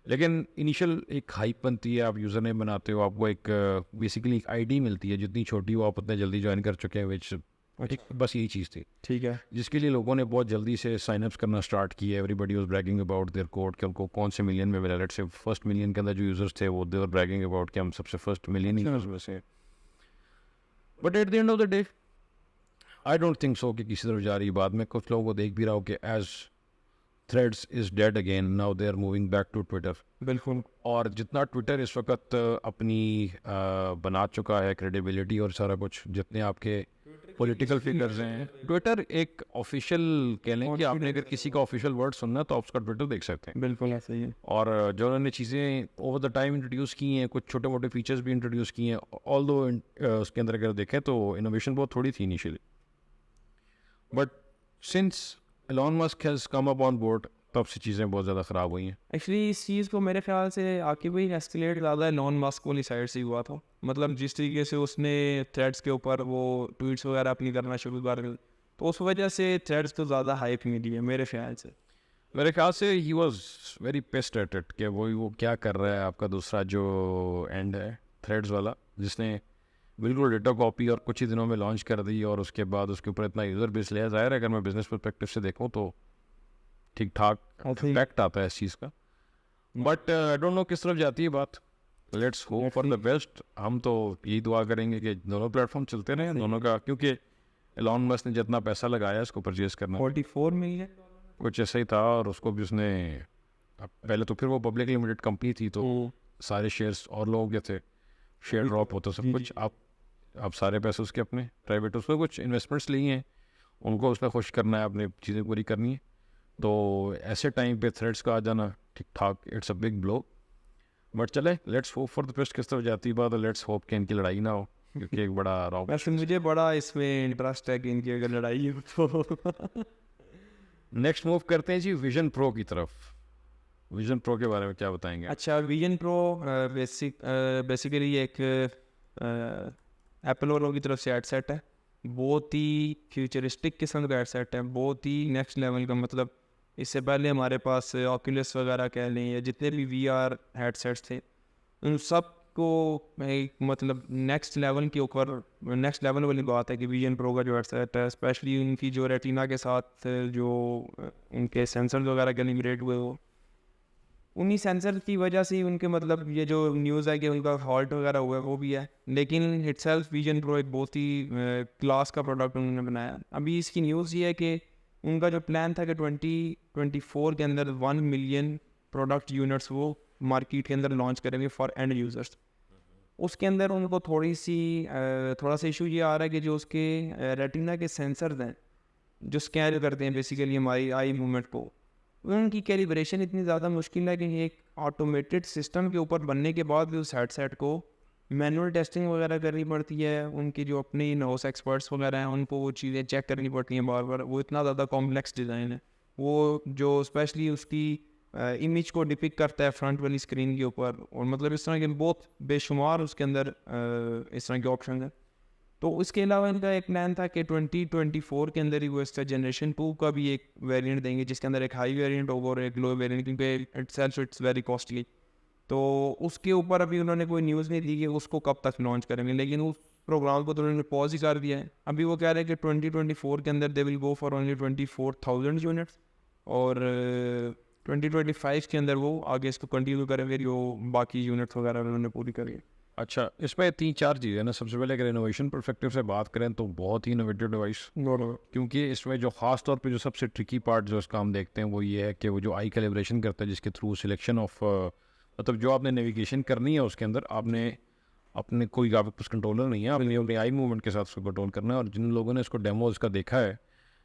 लेकिन इनिशियल एक हाइप बनती है, आप यूज़र नेम बनाते हो, आपको एक बेसिकली एक ID मिलती है, जितनी छोटी हो आप उतने जल्दी ज्वाइन कर चुके हैं, विच एक बस यही चीज़ थी ठीक है। जिसके लिए लोगों ने बहुत जल्दी से साइनअप्स करना स्टार्ट किया। Everybody was bragging about their code कि उनको कौन से मिलियन में मिला। लेट्स से फर्स्ट मिलियन के अंदर जो यूजर्स थे वो दे वर ब्रैगिंग अबाउट कि हम सबसे फर्स्ट मिलियन यूजर्स में से। But at the end of the day I don't think so कि किसी तरफ जा रही बात। मैं कुछ लोगों को देख भी रहा हूँ कि as Threads is dead again, now they are moving back to Twitter. बिल्कुल। और जितना ट्विटर इस वक्त अपनी बना चुका है क्रेडिबिलिटी और सारा कुछ, जितने आपके पॉलिटिकल फिगर्स हैं, ट्विटर एक ऑफिशियल कह लें कि आपने अगर किसी का ऑफिशियल वर्ड सुनना है तो आप उसका ट्विटर देख सकते हैं। बिल्कुल ऐसा ही है। और जो उन्होंने चीज़ें ओवर द टाइम इंट्रोड्यूस की हैं, कुछ छोटे मोटे फीचर्स भी इंट्रोड्यूस किए हैं, ऑल दो उसके अंदर अगर देखें तो इनोवेशन बहुत थोड़ी थी initially, but since Elon Musk has come up on board तब से चीज़ें बहुत ज़्यादा ख़राब हुई हैं। एक्चुअली इस चीज़ को मेरे ख्याल से आके भाई एस्केलेट ज़्यादा एलॉन मस्क वाली साइड से हुआ था। मतलब जिस तरीके से उसने थ्रेड्स के ऊपर वो ट्वीट्स वगैरह अपनी करना शुरू कर दी, तो उस वजह से थ्रेड्स को ज़्यादा हाइप मिली है मेरे ख्याल से। मेरे ख्याल से he was very pissed at it कि वो क्या कर रहा है आपका दूसरा जो एंड है थ्रेड्स वाला, जिसने बिल्कुल डेटा कॉपी और कुछ ही दिनों में लॉन्च कर दी और उसके बाद उसके ऊपर इतना यूज़र बेस लिया। ज़ाहिर है अगर मैं बिजनेस परस्पेक्टिव से देखूँ तो ठीक ठाक इम्पैक्ट आता है इस चीज़ का, बट आई डोंट नो किस तरफ जाती है बात। Let's hope for the best. हम तो यही दुआ करेंगे कि दोनों प्लेटफॉर्म चलते रहें दोनों का, क्योंकि एलॉन मस्क ने जितना पैसा लगाया इसको परचेज करना 44 मिलियन कुछ ऐसा ही था, और उसको भी उसने पहले तो फिर वो पब्लिक लिमिटेड कंपनी थी तो सारे शेयर्स और लोगों के थे, शेयर ड्रॉप होता सब कुछ। आप सारे पैसे उसके अपने प्राइवेट उसमें कुछ इन्वेस्टमेंट्स लिए हैं, उनको उसमें खुश करना है, अपनी चीज़ें पूरी करनी है। तो ऐसे टाइम पे थ्रेड्स का आ जाना ठीक ठाक, it's a big blow. But चले let's hope for the best किस तरफ जाती बात, लेट्स होप कि इनकी लड़ाई ना हो, क्योंकि एक बड़ा रॉब वैसे मुझे बड़ा इसमें इंटरेस्ट है कि इनकी अगर लड़ाई हो तो नेक्स्ट मूव करते हैं जी विजन प्रो की तरफ। विजन प्रो के बारे में क्या बताएंगे? अच्छा, विजन प्रो बेसिकली एक एप्पल वालों की तरफ से हेडसेट है। बहुत ही फ्यूचरिस्टिक किस्म का हेडसेट है, बहुत ही नेक्स्ट लेवल का। मतलब इससे पहले हमारे पास ऑक्यूलस वगैरह कह लें या जितने भी VR हेडसेट्स थे, उन सब को एक मतलब नेक्स्ट लेवल के ऊपर, नेक्स्ट लेवल वाली बात है कि विजन प्रो का जो हेडसेट है, स्पेशली उनकी जो रेटिना के साथ जो उनके सेंसर वगैरह कैलिब्रेट हुए, वो उन्हीं सेंसर की वजह से उनके मतलब ये जो न्यूज़ है कि उनका फॉल्ट वगैरह हुआ है वो भी है। लेकिन इटसेल्फ विजन प्रो एक बहुत ही क्लास का प्रोडक्ट उन्होंने बनाया। अभी इसकी न्यूज़ ये है कि उनका जो प्लान था कि 2024 के अंदर 1 मिलियन प्रोडक्ट यूनिट्स वो मार्केट के अंदर लॉन्च करेंगे फॉर एंड यूज़र्स। उसके अंदर उनको थोड़ा सा इशू ये आ रहा है कि जो उसके रेटिना के सेंसर्स हैं जो स्कैन करते हैं बेसिकली हमारी आई मूवमेंट को, उनकी कैलिब्रेशन इतनी ज़्यादा मुश्किल है कि एक ऑटोमेटेड सिस्टम के ऊपर बनने के बाद भी उस हेडसेट को मैनुअल टेस्टिंग वगैरह करनी पड़ती है। उनकी जो अपने इन हाउस एक्सपर्ट्स वगैरह हैं उनको वो चीज़ें चेक करनी पड़ती हैं बार बार। वो इतना ज़्यादा कॉम्प्लेक्स डिज़ाइन है, वो जो स्पेशली उसकी इमेज को डिपिक्ट करता है फ्रंट वाली स्क्रीन के ऊपर, और मतलब इस तरह के बहुत बेशुमार उसके अंदर इस तरह के ऑप्शन हैं। तो उसके अलावा इनका एक प्लान था कि 2024 के अंदर ही वो इसका जनरेशन 2 का भी एक वेरिएंट देंगे, जिसके अंदर एक हाई वेरिएंट होगा और एक लो वेरिएंट, क्योंकि इट्स वेरी कॉस्टली। तो उसके ऊपर अभी उन्होंने कोई न्यूज़ नहीं दी कि उसको कब तक लॉन्च करेंगे, लेकिन उस प्रोग्राम को तो उन्होंने पॉज ही कर दिया है। अभी वो कह रहे हैं कि 2024 के अंदर they will go for only 24,000 units, और 2025 के अंदर वो आगे इसको कंटिन्यू करेंगे जो बाकी यूनिट्स वगैरह उन्होंने पूरी करी। अच्छा, इसमें 3-4 चीज़ें ना। सबसे पहले अगर इनोवेशन परस्पेक्टिव से बात करें तो बहुत ही इनोवेटिव डिवाइस, क्योंकि इसमें जो ख़ास तौर पे जो सबसे ट्रिकी पार्ट जो इसका हम देखते हैं वो ये है कि वो जो आई कैलिब्रेशन करता है, जिसके थ्रू सिलेक्शन ऑफ मतलब जो आपने नेविगेशन करनी है उसके अंदर आपने अपने कोई आपके पास कंट्रोलर नहीं है, आपने अपने आई मूवमेंट के साथ उसको कंट्रोल करना है। और जिन लोगों ने इसको डेमो इसका देखा है,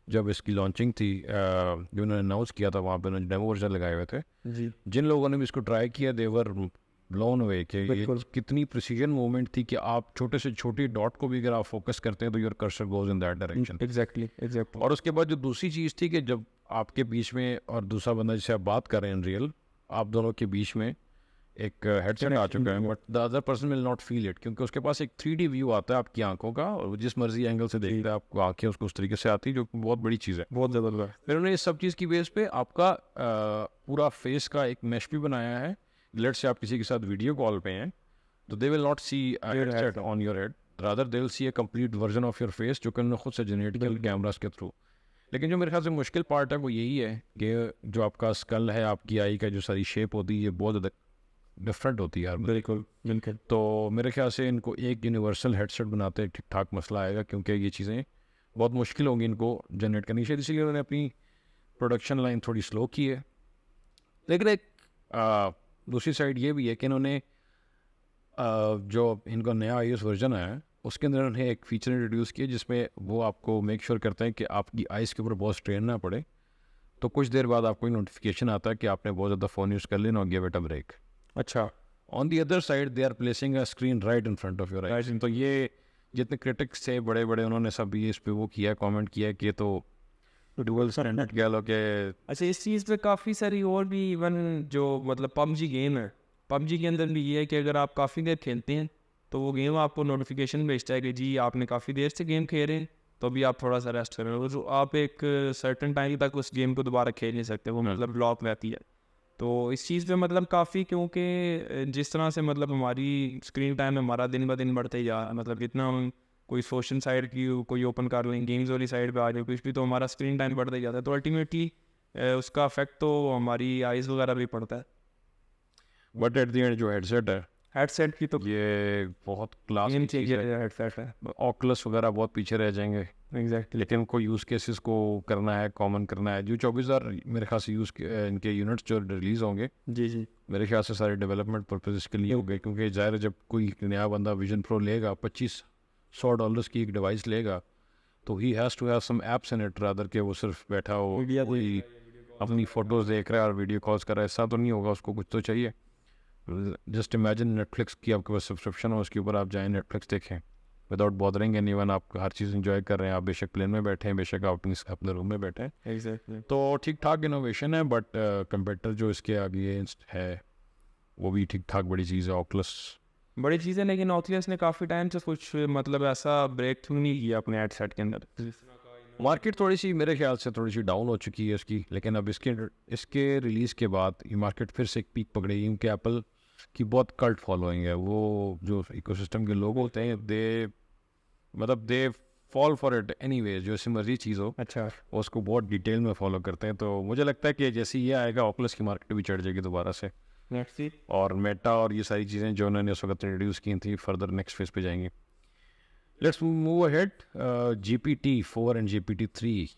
जब इसकी लॉन्चिंग थी जो उन्होंने अनाउंस किया था वहाँ पे उन्होंने डेमो वर्जन लगाए हुए थे जी। जिन लोगों ने भी इसको ट्राई किया देवर ब्लोन अवे कि ये कितनी प्रिसीजन मूवमेंट थी कि आप छोटे से छोटी डॉट को भी अगर आप फोकस करते हैं तो your cursor goes in that direction. Exactly. और उसके बाद जो दूसरी चीज़ थी कि जब आपके बीच में और दूसरा बंदा जिसे आप बात कर रहे हैं रियल, आप दोनों के बीच में एक हेडसेट आ चुका है, but the other person will not feel it, क्योंकि उसके पास एक 3D व्यू आता है आपकी आंखों का, और जिस मर्जी एंगल से देखते हैं आपको आंखें उसको उस तरीके से आती है, जो बहुत बड़ी चीज़ है, बहुत ज़बरदस्त। फिर उन्होंने इस सब चीज़ की बेस पे आपका पूरा फेस का एक मैश भी बनाया है। लेट्स से आप किसी के साथ वीडियो कॉल पे हैं तो they will not see headset on your head, rather they will see a complete version of your face जो कि उन्होंने खुद से जनरेट किया कैमरास के थ्रू। लेकिन जो मेरे ख्याल से मुश्किल पार्ट है वो यही है कि जो आपका स्कल है, आपकी आई का जो सारी शेप होती है, ये बहुत ज़्यादा डिफरेंट होती है यार। बिल्कुल बिल्कुल। तो मेरे ख्याल से इनको एक यूनिवर्सल हेडसेट बनाते ठीक ठाक मसला आएगा, क्योंकि ये चीज़ें बहुत मुश्किल होंगी इनको जनरेट करनी। शायद इसीलिए उन्होंने अपनी प्रोडक्शन लाइन थोड़ी स्लो की है। लेकिन एक दूसरी साइड ये भी है कि इन्होंने जो इनका नया iOS वर्जन है उसके अंदर उन्हें एक फीचर इंट्रोड्यूस किया जिसमें वो आपको मेक श्योर करते हैं कि आपकी आइज़ के ऊपर बहुत स्ट्रेन ना पड़े। तो कुछ देर बाद आपको नोटिफिकेशन आता है कि आपने बहुत ज़्यादा फ़ोन यूज़ कर लिया, no give it a break. अच्छा। On the other side they are placing a screen right in front of your eyes. तो ये जितने क्रिटिक्स थे बड़े बड़े, उन्होंने सब ये इस पे वो किया, कमेंट किया कि ये तो डुअल स्टैंडर्ड कह लो कि। अच्छा, इस चीज़ पे काफ़ी सारी और भी इवन जो मतलब पबजी गेम है, पबजी के अंदर भी ये है कि अगर आप काफ़ी देर खेलते हैं तो वो गेम आपको नोटिफिकेशन भेजता है कि जी आपने काफ़ी देर से गेम खेल रहे हैं, तो अभी आप थोड़ा सा रेस्ट करें। और जो आप एक सर्टन टाइम तक उस गेम को दोबारा खेल नहीं सकते, वो मतलब ब्लॉक रहती है। तो इस चीज़ पे मतलब काफ़ी, क्योंकि जिस तरह से मतलब हमारी स्क्रीन टाइम हमारा दिन ब दिन बढ़ते ही जा रहा है, मतलब जितना हम कोई सोशल साइड की कोई ओपन कर लें, गेम्स वाली साइड पे आ जाए कुछ भी, तो हमारा स्क्रीन टाइम बढ़ता ही जाता है। तो अल्टीमेटली उसका अफेक्ट तो हमारी आइज़ वगैरह भी पड़ता है। बट एट द एंड जो हेडसेट है, हेडसेट की तो ये बहुत क्लास गेम की चीज़ है। चेंजर हेडसेट है। ऑकुलस वगैरह बहुत पीछे रह जाएंगे, एग्जैक्टली। लेकिन उनको यूज़ केसेस को करना है, कॉमन करना है। जो 24,000 मेरे ख्याल से इनके यूनिट्स जो रिलीज़ होंगे, जी जी। मेरे ख्याल से सारे डेवलपमेंट पर्पज़ के लिए होंगे, क्योंकि ज़ाहिर है जब कोई नया बंदा विजन प्रो लेगा, $2500 की एक डिवाइस लेगा, तो he has to have some apps in it rather के वो सिर्फ बैठा हो कोई अपनी फ़ोटोज़ देख रहा है और वीडियो कॉल्स कर रहा है। ऐसा तो नहीं होगा, उसको कुछ तो चाहिए। जस्ट इमेजिन नेटफ्लिक्स की आपके पास सब्सक्रिप्शन हो, उसके ऊपर आप जाएँ नेटफ्लिक्स देखें विदाउट बॉदरिंग एनीवन। आप हर चीज़ इंजॉय कर रहे हैं, आप बेशक प्लेन में बैठे हैं, बेशक आप अपने रूम में बैठे हैं। एग्जैक्टली। तो ठीक ठाक इनोवेशन है, बट कंपेटर जो इसके अगेंस्ट है वो भी ठीक ठाक बड़ी चीज़ है, ऑकुलस। बड़ी चीज़ है, लेकिन ऑकुलस ने काफ़ी टाइम से कुछ मतलब ऐसा ब्रेक थ्रू नहीं किया अपने हेडसेट के अंदर। मार्केट थोड़ी सी मेरे ख्याल से थोड़ी सी डाउन हो चुकी है इसकी, लेकिन अब इसके रिलीज़ के बाद ये मार्केट फिर से एक पीक पकड़ेगी, क्योंकि एप्पल की बहुत कल्ट फॉलोइंग है। वो जो इकोसिस्टम के लोग होते हैं they fall for it anyways, जो ऐसी मर्जी चीज़ हो। अच्छा। वो उसको बहुत डिटेल में फॉलो करते हैं। तो मुझे लगता है कि जैसे ये आएगा ऑकुलस की मार्केट भी चढ़ जाएगी दोबारा से, नेक्स्ट सी। और मेटा और ये सारी चीज़ें जो उन्होंने उस वक्त इंट्रोड्यूस की थी फर्दर नेक्स्ट फेज पे जाएंगी। Let's move ahead. GPT-4 and GPT-3,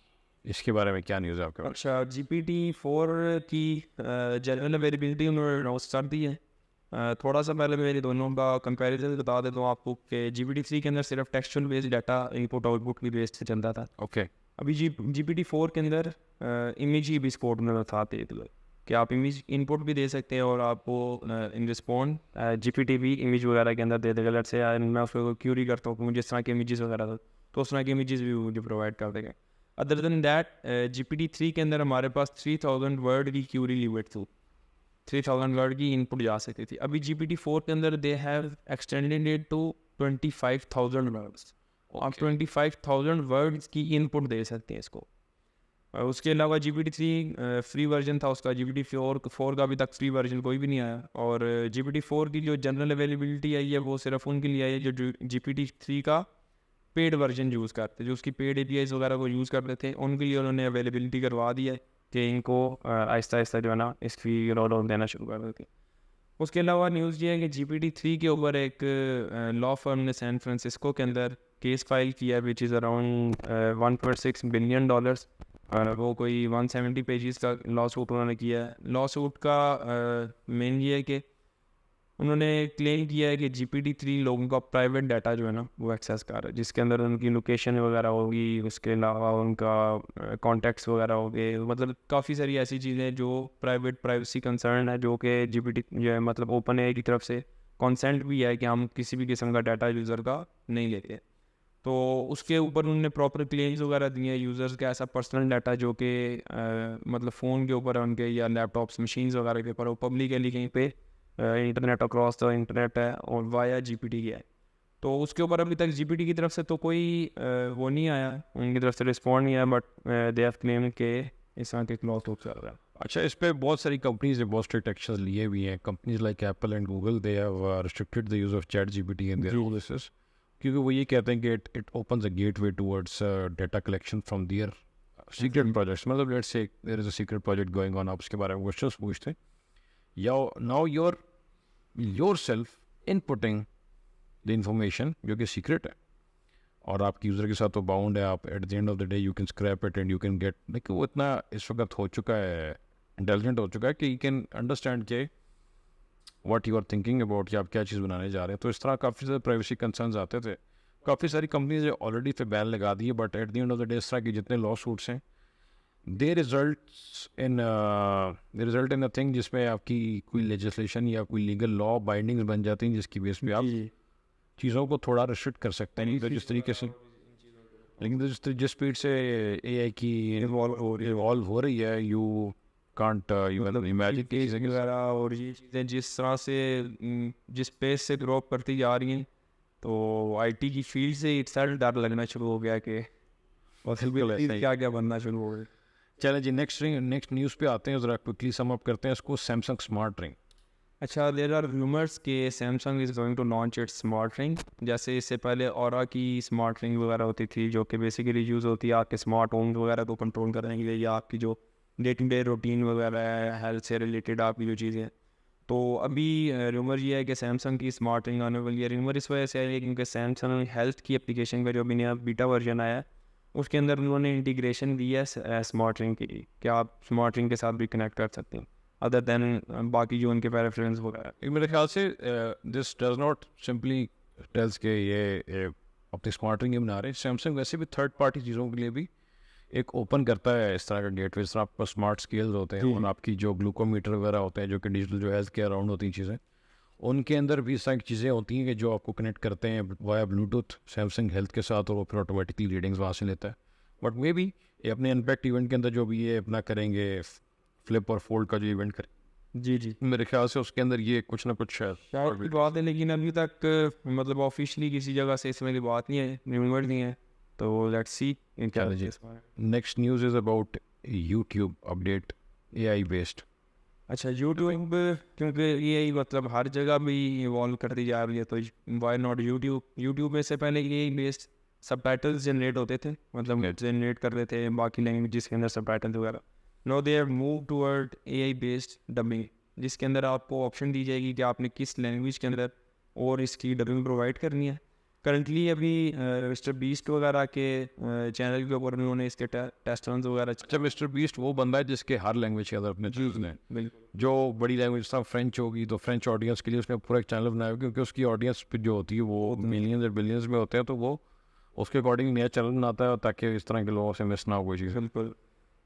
इसके बारे में क्या न्यूज़ है आपके पास? अच्छा, GPT-4 की जनरल अवेलेबिलिटी उन्होंने अनाउंस कर दी है। थोड़ा सा पहले मेरे दोनों का कंपैरिजन बता देता हूँ आपको कि GPT-3 के अंदर सिर्फ textual based data input output की बेस्ड से चलता था। ओके। अभी GPT-4 के अंदर इमेज ही भी सपोर्ट में बताते हैं कि आप इमेज इनपुट भी दे सकते हैं, और आपको इन रिस्पॉन्ड GPT भी इमेज वगैरह के अंदर दे देगा। लेट्स से मैं उसको क्यूरी करता हूँ मुझे इस तरह के इमेजेस वगैरह, तो उस तरह के इमेजेस भी मुझे प्रोवाइड कर देगा। अदर देन दैट GPT-3 के अंदर हमारे पास 3000 वर्ड की क्यूरी लिमिट थी, 3000 वर्ड की इनपुट जा सकती थी। अभी GPT-4 के अंदर they have extended it to 25,000 words. आप 25,000 वर्ड्स की इनपुट दे सकते हैं इसको। उसके अलावा GPT-3 फ्री वर्जन था उसका, GPT-4 का अभी तक फ्री वर्जन कोई भी नहीं आया। और GPT-4 की जो जनरल अवेलेबिलिटी आई है वो सिर्फ उनके लिए आई है जो GPT-3 का पेड वर्जन यूज़ करते, जो उसकी पेड APIs वगैरह को यूज़ करते थे, उनके लिए उन्होंने अवेलेबिलिटी करवा दी है कि इनको आहिस्ता आहिस्ता जो है ना इसकी रोल आउट देना शुरू कर देते। उसके अलावा न्यूज़ ये है कि GPT-3 के ऊपर एक लॉ फर्म ने सैन फ्रांसिस्को के अंदर केस फाइल किया विच इज़ अराउंड $1.6 बिलियन। वो कोई 170 पेजेस का लॉ सूट उन्होंने किया है। लॉ सूट का मेन ये है कि उन्होंने क्लेम किया है कि GPT-3 लोगों का प्राइवेट डाटा जो है ना वो एक्सेस कर रहा है, जिसके अंदर उनकी लोकेशन वगैरह होगी, उसके अलावा उनका कॉन्टैक्ट्स वगैरह होंगे, मतलब काफ़ी सारी ऐसी चीज़ें जो प्राइवेसी कंसर्न है, जो कि GPT जो है मतलब ओपन AI की तरफ से कंसेंट भी है कि हम किसी भी किस्म का डाटा यूज़र का नहीं लेते। तो उसके ऊपर उन्होंने प्रॉपर क्लेम्स वगैरह दिए हैं यूज़र्स का ऐसा पर्सनल डाटा जो कि मतलब फ़ोन के ऊपर उनके या लैपटॉप्स मशीन्स वगैरह के ऊपर वो पब्लिकली कहीं पे इंटरनेट अक्रॉस द इंटरनेट है और वाया GPT है। तो उसके ऊपर अभी तक GPT की तरफ से तो कोई वो नहीं आया, उनकी तरफ से रिस्पॉन्ड नहीं आया, बट दे हैव क्लेम के इस तरह के क्लॉथ हो चल रहा है। अच्छा, इस पे बहुत सारी कंपनीज ने बहुत स्ट्रिक्ट एक्शन लिए भी हैं। Companies like Apple and Google they have restricted the use of ChatGPT in their services, क्योंकि वो ये कहते हैं कि it opens a gateway towards data collection from their secret projects. मतलब let's say there is a secret project going on, आप उसके बारे में क्वेश्चंस पूछते हैं, या now yourself inputting the information जो कि सीक्रेट है और आपकी यूज़र के साथ तो बाउंड है. आप eight the end of the day you can scrap it and you can get, देखिए वो इतना इस वक्त हो चुका है, इंटेलिजेंट हो चुका है कि यू कैन अंडरस्टैंड के what you are thinking about कि आप क्या चीज़ बनाने जा रहे हैं. तो इस तरह काफ़ी सारे प्राइवेसी कंसर्न्स आते थे. काफ़ी सारी कंपनीज ऑलरेडी पे बैन लगा दी है, but at the end of the day इस तरह के जितने लॉ सूट्स हैं दे रिजल्ट इन अ थिंग जिसमें आपकी कोई लेजिस्लेशन या कोई लीगल लॉ बाइंडिंग्स बन जाती हैं जिसकी बेस पे आप चीज़ों को थोड़ा रिस्ट्रिक्ट कर सकते हैं. नहीं तो जिस तरीके से, लेकिन तो जिस स्पीड से एआई की इवॉल्व हो रही है, यू कांट इमेजिन वगैरह और ये चीज़ें जिस तरह से जिस पेस से ग्रो करती जा रही हैं, तो आईटी की फील्ड से इट्सेल्फ डर लगना शुरू हो गया कि क्या क्या बनना शुरू हो गया. चलें जी, नेक्स्ट न्यूज़ पे आते हैं. ज़रा क्विकली सम अप करते हैं इसको. Samsung smart ring. अच्छा, देयर आर रूमर्स कि Samsung is going to launch its smart ring. जैसे इससे पहले ऑरा की स्मार्ट रिंग वगैरह होती थी जो कि बेसिकली यूज़ होती है आपके स्मार्ट होम वगैरह को कंट्रोल करने के लिए, या आपकी जो डे टू डे रूटीन वगैरह है, हेल्थ से रिलेटेड आपकी जो चीज़ें हैं. तो अभी रूमर ये है कि सैमसंग की स्मार्ट रिंग आने वाली है. रूमर इस वजह से है क्योंकि सैमसंग हेल्थ की एप्लीकेशन का जो अभी नया बीटा वर्जन आया है उसके अंदर उन्होंने इंटीग्रेशन दी है स्मार्ट रिंग की, कि आप स्मार्ट रिंग के साथ भी कनेक्ट कर सकते हैं अदर दैन बाकी जो उनके पेरिफेरल्स वगैरह. मेरे ख्याल से this does not simply tells के ये अपनी स्मार्ट रिंग बना रहे हैं. सैमसंग वैसे भी थर्ड पार्टी चीज़ों के लिए भी एक ओपन करता है इस तरह का गेटवे. इस तरह आपके पास स्मार्ट स्केल्स होते हैं और आपकी जो ग्लूकोमीटर वगैरह होते हैं जो कि डिजिटल जो हेल्थ के अराउंड होती हैं चीज़ें, उनके अंदर भी इस तरह की चीज़ें होती हैं कि जो आपको कनेक्ट करते हैं वाया ब्लूटूथ सैमसंग हेल्थ के साथ, और वो फिर ऑटोमेटिकली रीडिंग्स वहाँ से लेता है. बट मे बी ये अपने अनपैक्ट इवेंट के अंदर जो भी ये अपना करेंगे फ्लिप और फोल्ड का जो इवेंट करें, जी मेरे ख्याल से उसके अंदर ये कुछ ना कुछ शायद की बात है, लेकिन अभी तक मतलब ऑफिशियली किसी जगह से इसमें बात नहीं है, न्यूज़ नहीं है. तो लेट्स सी क्या. Next news is about YouTube update AI based. अच्छा, यूट्यूब क्योंकि ये मतलब हर जगह भी इवॉल्व करती जा रही है, तो वाई नॉट यूट्यूब में से पहले ये बेस्ड सबटाइटल्स जनरेट होते थे, मतलब जनरेट कर रहे थे बाकी लैंग्वेजेस के अंदर सबटाइटल वगैरह. No they have move toward AI based dubbing, जिसके अंदर आपको ऑप्शन दी जाएगी कि आपने किस लैंग्वेज के अंदर और इसकी डबिंग प्रोवाइड करनी है. करंटली अभी मिस्टर बीस्ट वगैरह के चैनल के ऊपर उन्होंने इसके टेस्ट रन वगैरह. अच्छा, मिस्टर बीस्ट वो बंदा है जिसके हर लैंग्वेज के अंदर अपने चीज़ ने, जो बड़ी लैंग्वेज था फ्रेंच होगी तो फ्रेंच ऑडियंस के लिए उसने पूरा एक चैनल बनाया, क्योंकि उसकी ऑडियंस जो होती है वो मिलियंस और बिलियंस में होते हैं, तो वो उसके अकॉर्डिंग नया चैनल बनाता है ताकि इस तरह के लोगों से मिस ना हो कोई चीज़. बिल्कुल.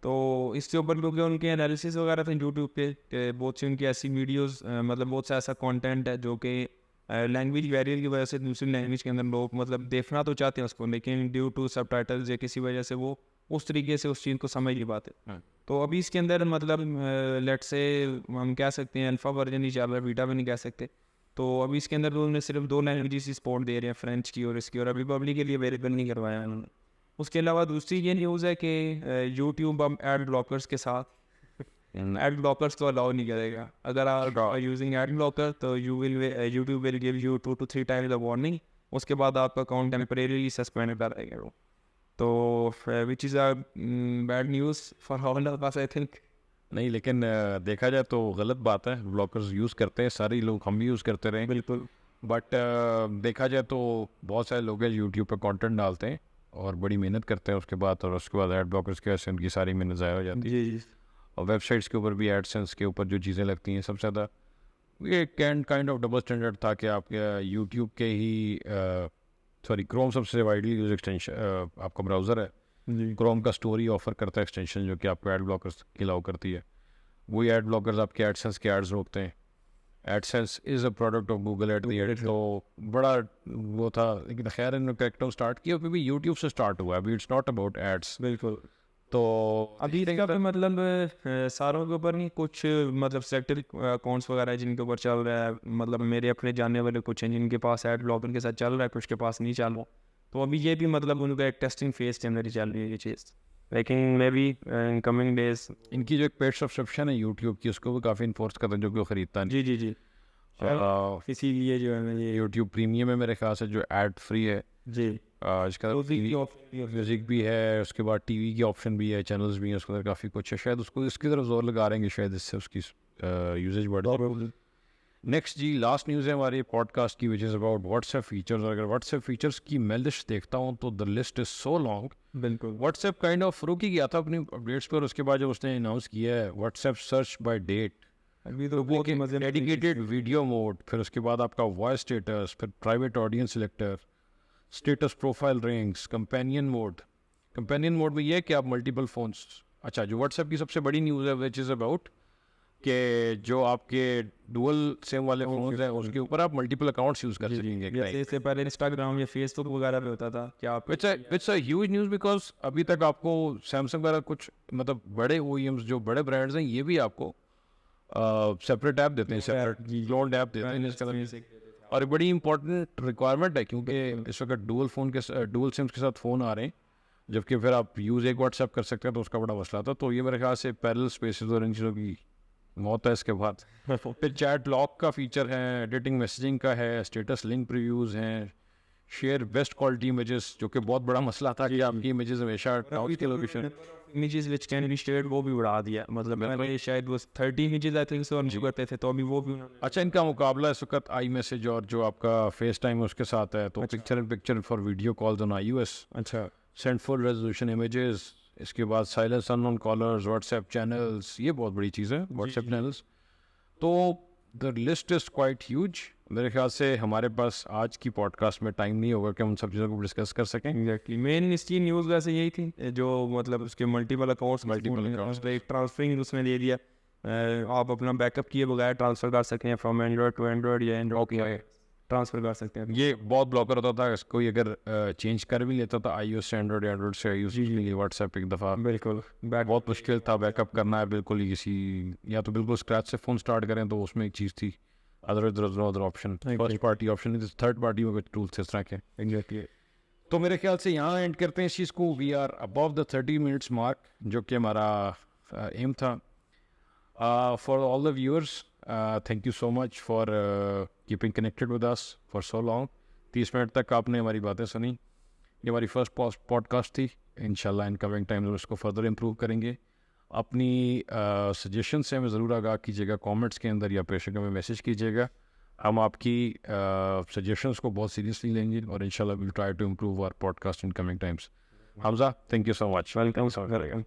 तो इसके ऊपर क्योंकि उनके एनालिसिस वगैरह थे यूट्यूब पे, बहुत सी उनकी ऐसी वीडियोस, मतलब बहुत सा ऐसा कंटेंट है जो कि लैंग्वेज बैरियर की वजह से दूसरी लैंग्वेज के अंदर लोग मतलब देखना तो चाहते हैं उसको, लेकिन ड्यू टू सबटाइटल्स या किसी वजह से वो उस तरीके से उस चीज़ को समझ नहीं पाते. तो अभी इसके अंदर मतलब लेट से हम कह सकते हैं अल्फ़ा वर्जन ही चल रहा है, बीटा भी नहीं कह सकते. तो अभी इसके अंदर उन्होंने सिर्फ 2 लैंग्वेजेस ही सपोर्ट दे रहे हैं, फ्रेंच की और इसकी, और अभी पब्लिक के लिए अवेलेबल नहीं करवाया उन्होंने. उसके अलावा दूसरी ये न्यूज़ है कि यूट्यूब अब एड ब्लॉकर्स के साथ एड ब्लॉकर्स तो अलाउ नहीं करेगा. अगर आप यूजिंग एड ब्लॉकर तो YouTube will give you 2 to 3 times the warning. उसके बाद आपका अकाउंट टेम्परेरीली सस्पेंड कर रहेगा. तो which is a bad news for all of us I think. नहीं, लेकिन देखा जाए तो गलत बात है. ब्लॉकर्स यूज़ करते हैं सारे लोग, हम भी यूज़ करते रहे. बिल्कुल. बट देखा जाए तो बहुत सारे लोग हैं यूट्यूब पर कंटेंट डालते हैं और बड़ी मेहनत करते हैं उसके बाद, और उसके बाद एड ब्लॉकर्स की वजह से उनकी सारी मेहनत ज़ाया हो जाती है. जी. और वेबसाइट्स के ऊपर भी एडसेंस के ऊपर जो चीज़ें लगती हैं सबसे ज़्यादा, ये काइंड ऑफ डबल स्टैंडर्ड था कि आपके यूट्यूब के ही क्रोम सबसे वाइडली यूज एक्सटेंशन आपका ब्राउज़र है. क्रोम का स्टोरी ऑफर करता है एक्सटेंशन जो कि आपको एड ब्लॉकर्स की अलाउ करती है. वही एड ब्लॉकर्स आपके एडसेंस के एड्स रोकते हैं. AdSense is a product of Google eight the and. तो बड़ा वो था, लेकिन खैर इन्होंने करेक्ट स्टार्ट किया, फिर भी यूट्यूब से स्टार्ट हुआ. अभी इट्स नॉट अबाउट एड्स. बिल्कुल. तो अभी इसका पे मतलब सारों के ऊपर नहीं, कुछ मतलब सेलेक्टेड अकाउंट्स वगैरह जिनके ऊपर चल रहा है. मतलब मेरे अपने जानने वाले कुछ हैं जिनके पास एड ब्लॉकर के साथ चल रहा है, कुछ के पास नहीं चल रहा. तो अभी ये भी मतलब उनका एक टेस्टिंग फेज के अंदर ही चल रही है ये चीज़, लेकिन may be in coming days इनकी जो एक पेड सब्सक्रिप्शन है यूट्यूब की, उसको भी काफ़ी इन्फोर्स करते हैं जो कि वो ख़रीदता नहीं. जी. इसीलिए जो है ना ये यूट्यूब प्रीमियम है मेरे ख्याल से, जो एड फ्री है, जी इसके अंदर म्यूज़िक भी है, उसके बाद टीवी की ऑप्शन भी है, चैनल्स भी हैं, उसके अंदर काफ़ी कुछ है। शायद उसको इसकी तरफ जोर लगा रहे हैं, शायद इससे उसकी यूजेज बढ़ जाए। नेक्स्ट जी, लास्ट न्यूज़ है हमारी पॉडकास्ट की, विच इज़ अबाउट व्हाट्सएप फीचर्स। अगर व्हाट्सएप फीचर्स की मैं लिस्ट देखता हूँ तो the list is so long. बिल्कुल व्हाट्सएप काइंड ऑफ रुक ही गया था अपनी अपडेट्स पर, उसके बाद जब उसने अनाउंस किया है व्हाट्सएप सर्च बाय डेट, अभी तो बहुत ही मजे में डेडिकेटेड वीडियो मोड, फिर उसके बाद आपका वॉइस स्टेटस, फिर private audience selector, status profile rings, companion mode. Companion mode में ये है कि आप मल्टीपल फ़ोन्स, अच्छा जो व्हाट्सएप की सबसे बड़ी न्यूज़ है विच इज़ अबाउट कि जो आपके डुअल सिम वाले फोन हैं उसके ऊपर आप मल्टीपल अकाउंट्स यूज़ कर सकेंगे। जैसे इससे पहले इंस्टाग्राम या फेसबुक वगैरह पे होता था कि आप it's a huge news, because अभी तक आपको सैमसंग वगैरह कुछ मतलब बड़े OEMs जो बड़े ब्रांड्स हैं ये भी आपको सेपरेट ऐप देते हैं, सेपरेट क्लोन्ड ऐप देते हैं इसके अंदर, और बड़ी इंपॉर्टेंट रिक्वायरमेंट है क्योंकि इस वक्त डुअल सिम्स के साथ फ़ोन आ रहे हैं, जबकि फिर आप यूज़ एक व्हाट्सएप कर सकते हैं तो उसका बड़ा मसला था। तो ये मेरे ख्याल से पैरेलल स्पेसेस और इन चीज़ों की मौत है इसके बाद। फिर चैट लॉक का फीचर है, एडिटिंग मैसेजिंग का है, स्टेटस लिंक प्रीव्यूज़ हैं, शेयर बेस्ट क्वालिटी इमेजेस, जो कि बहुत बड़ा मसला था कि आपकी इमेजेस हमेशा टाउन के location images which can be shared वो भी बढ़ा दिया, मतलब मैंने शायद वो 30 इमेजेस आई थिंक सो जो करते थे, तो अभी वो भी उन्होंने अच्छा इनका मुकाबला इस वक्त आई मैसेज और जो आपका फेस टाइम है उसके साथ है। तो picture in picture for video calls on iOS, अच्छा सेंड फुल रेजोल्यूशन इमेजेस, इसके बाद silence unknown callers, WhatsApp channels, ये बहुत बड़ी चीज़ है व्हाट्सएप चैनल्स। तो the list is quite huge. मेरे ख्याल से हमारे पास आज की पॉडकास्ट में टाइम नहीं होगा कि हम सब चीज़ों को डिस्कस कर सकें। एग्जैक्टली मेन इसकी न्यूज़ वैसे यही थी, जो मतलब उसके मल्टीपल अकाउंट्स एक ट्रांसफरिंग उसमें दे दिया, आप अपना बैकअप किए बगैर ट्रांसफ़र कर सकते हैं फ्रॉम एंड्रॉयड टू एंड्रॉयड या एंड्रॉयड ट्रांसफ़र कर सकते हैं। ये बहुत ब्लॉकर होता था, कोई अगर चेंज कर भी लेता था iOS से एंड्रॉयड, एंड्रॉयड से iOS के लिए व्हाट्सएप एक दफ़ा बिल्कुल बहुत मुश्किल था बैकअप करना है बिल्कुल ही किसी, या तो बिल्कुल स्क्रैच से फ़ोन स्टार्ट करें तो उसमें एक चीज़ थी, other option first party option, third party में कुछ टूल्स इस तरह के। एग्जैक्टली तो मेरे ख्याल से यहाँ एंड करते हैं इस चीज़ को। We are above the 30 minutes mark जो कि हमारा एम था। For all the viewers, thank you so much for keeping connected with us for so long. 30 minute तक आपने हमारी बातें सुनी। ये हमारी फर्स्ट पॉडकास्ट थी, इंशाल्लाह इन कमिंग टाइम में इसको फर्दर इम्प्रूव करेंगे। अपनी सजेशन से हमें ज़रूर आगाह कीजिएगा कमेंट्स के अंदर या प्रेशर में मैसेज कीजिएगा। हम आपकी सजेशंस को बहुत सीरियसली लेंगे और इंशाल्लाह will try to improve our podcast in coming times. Hamza, thank you so much. Welcome.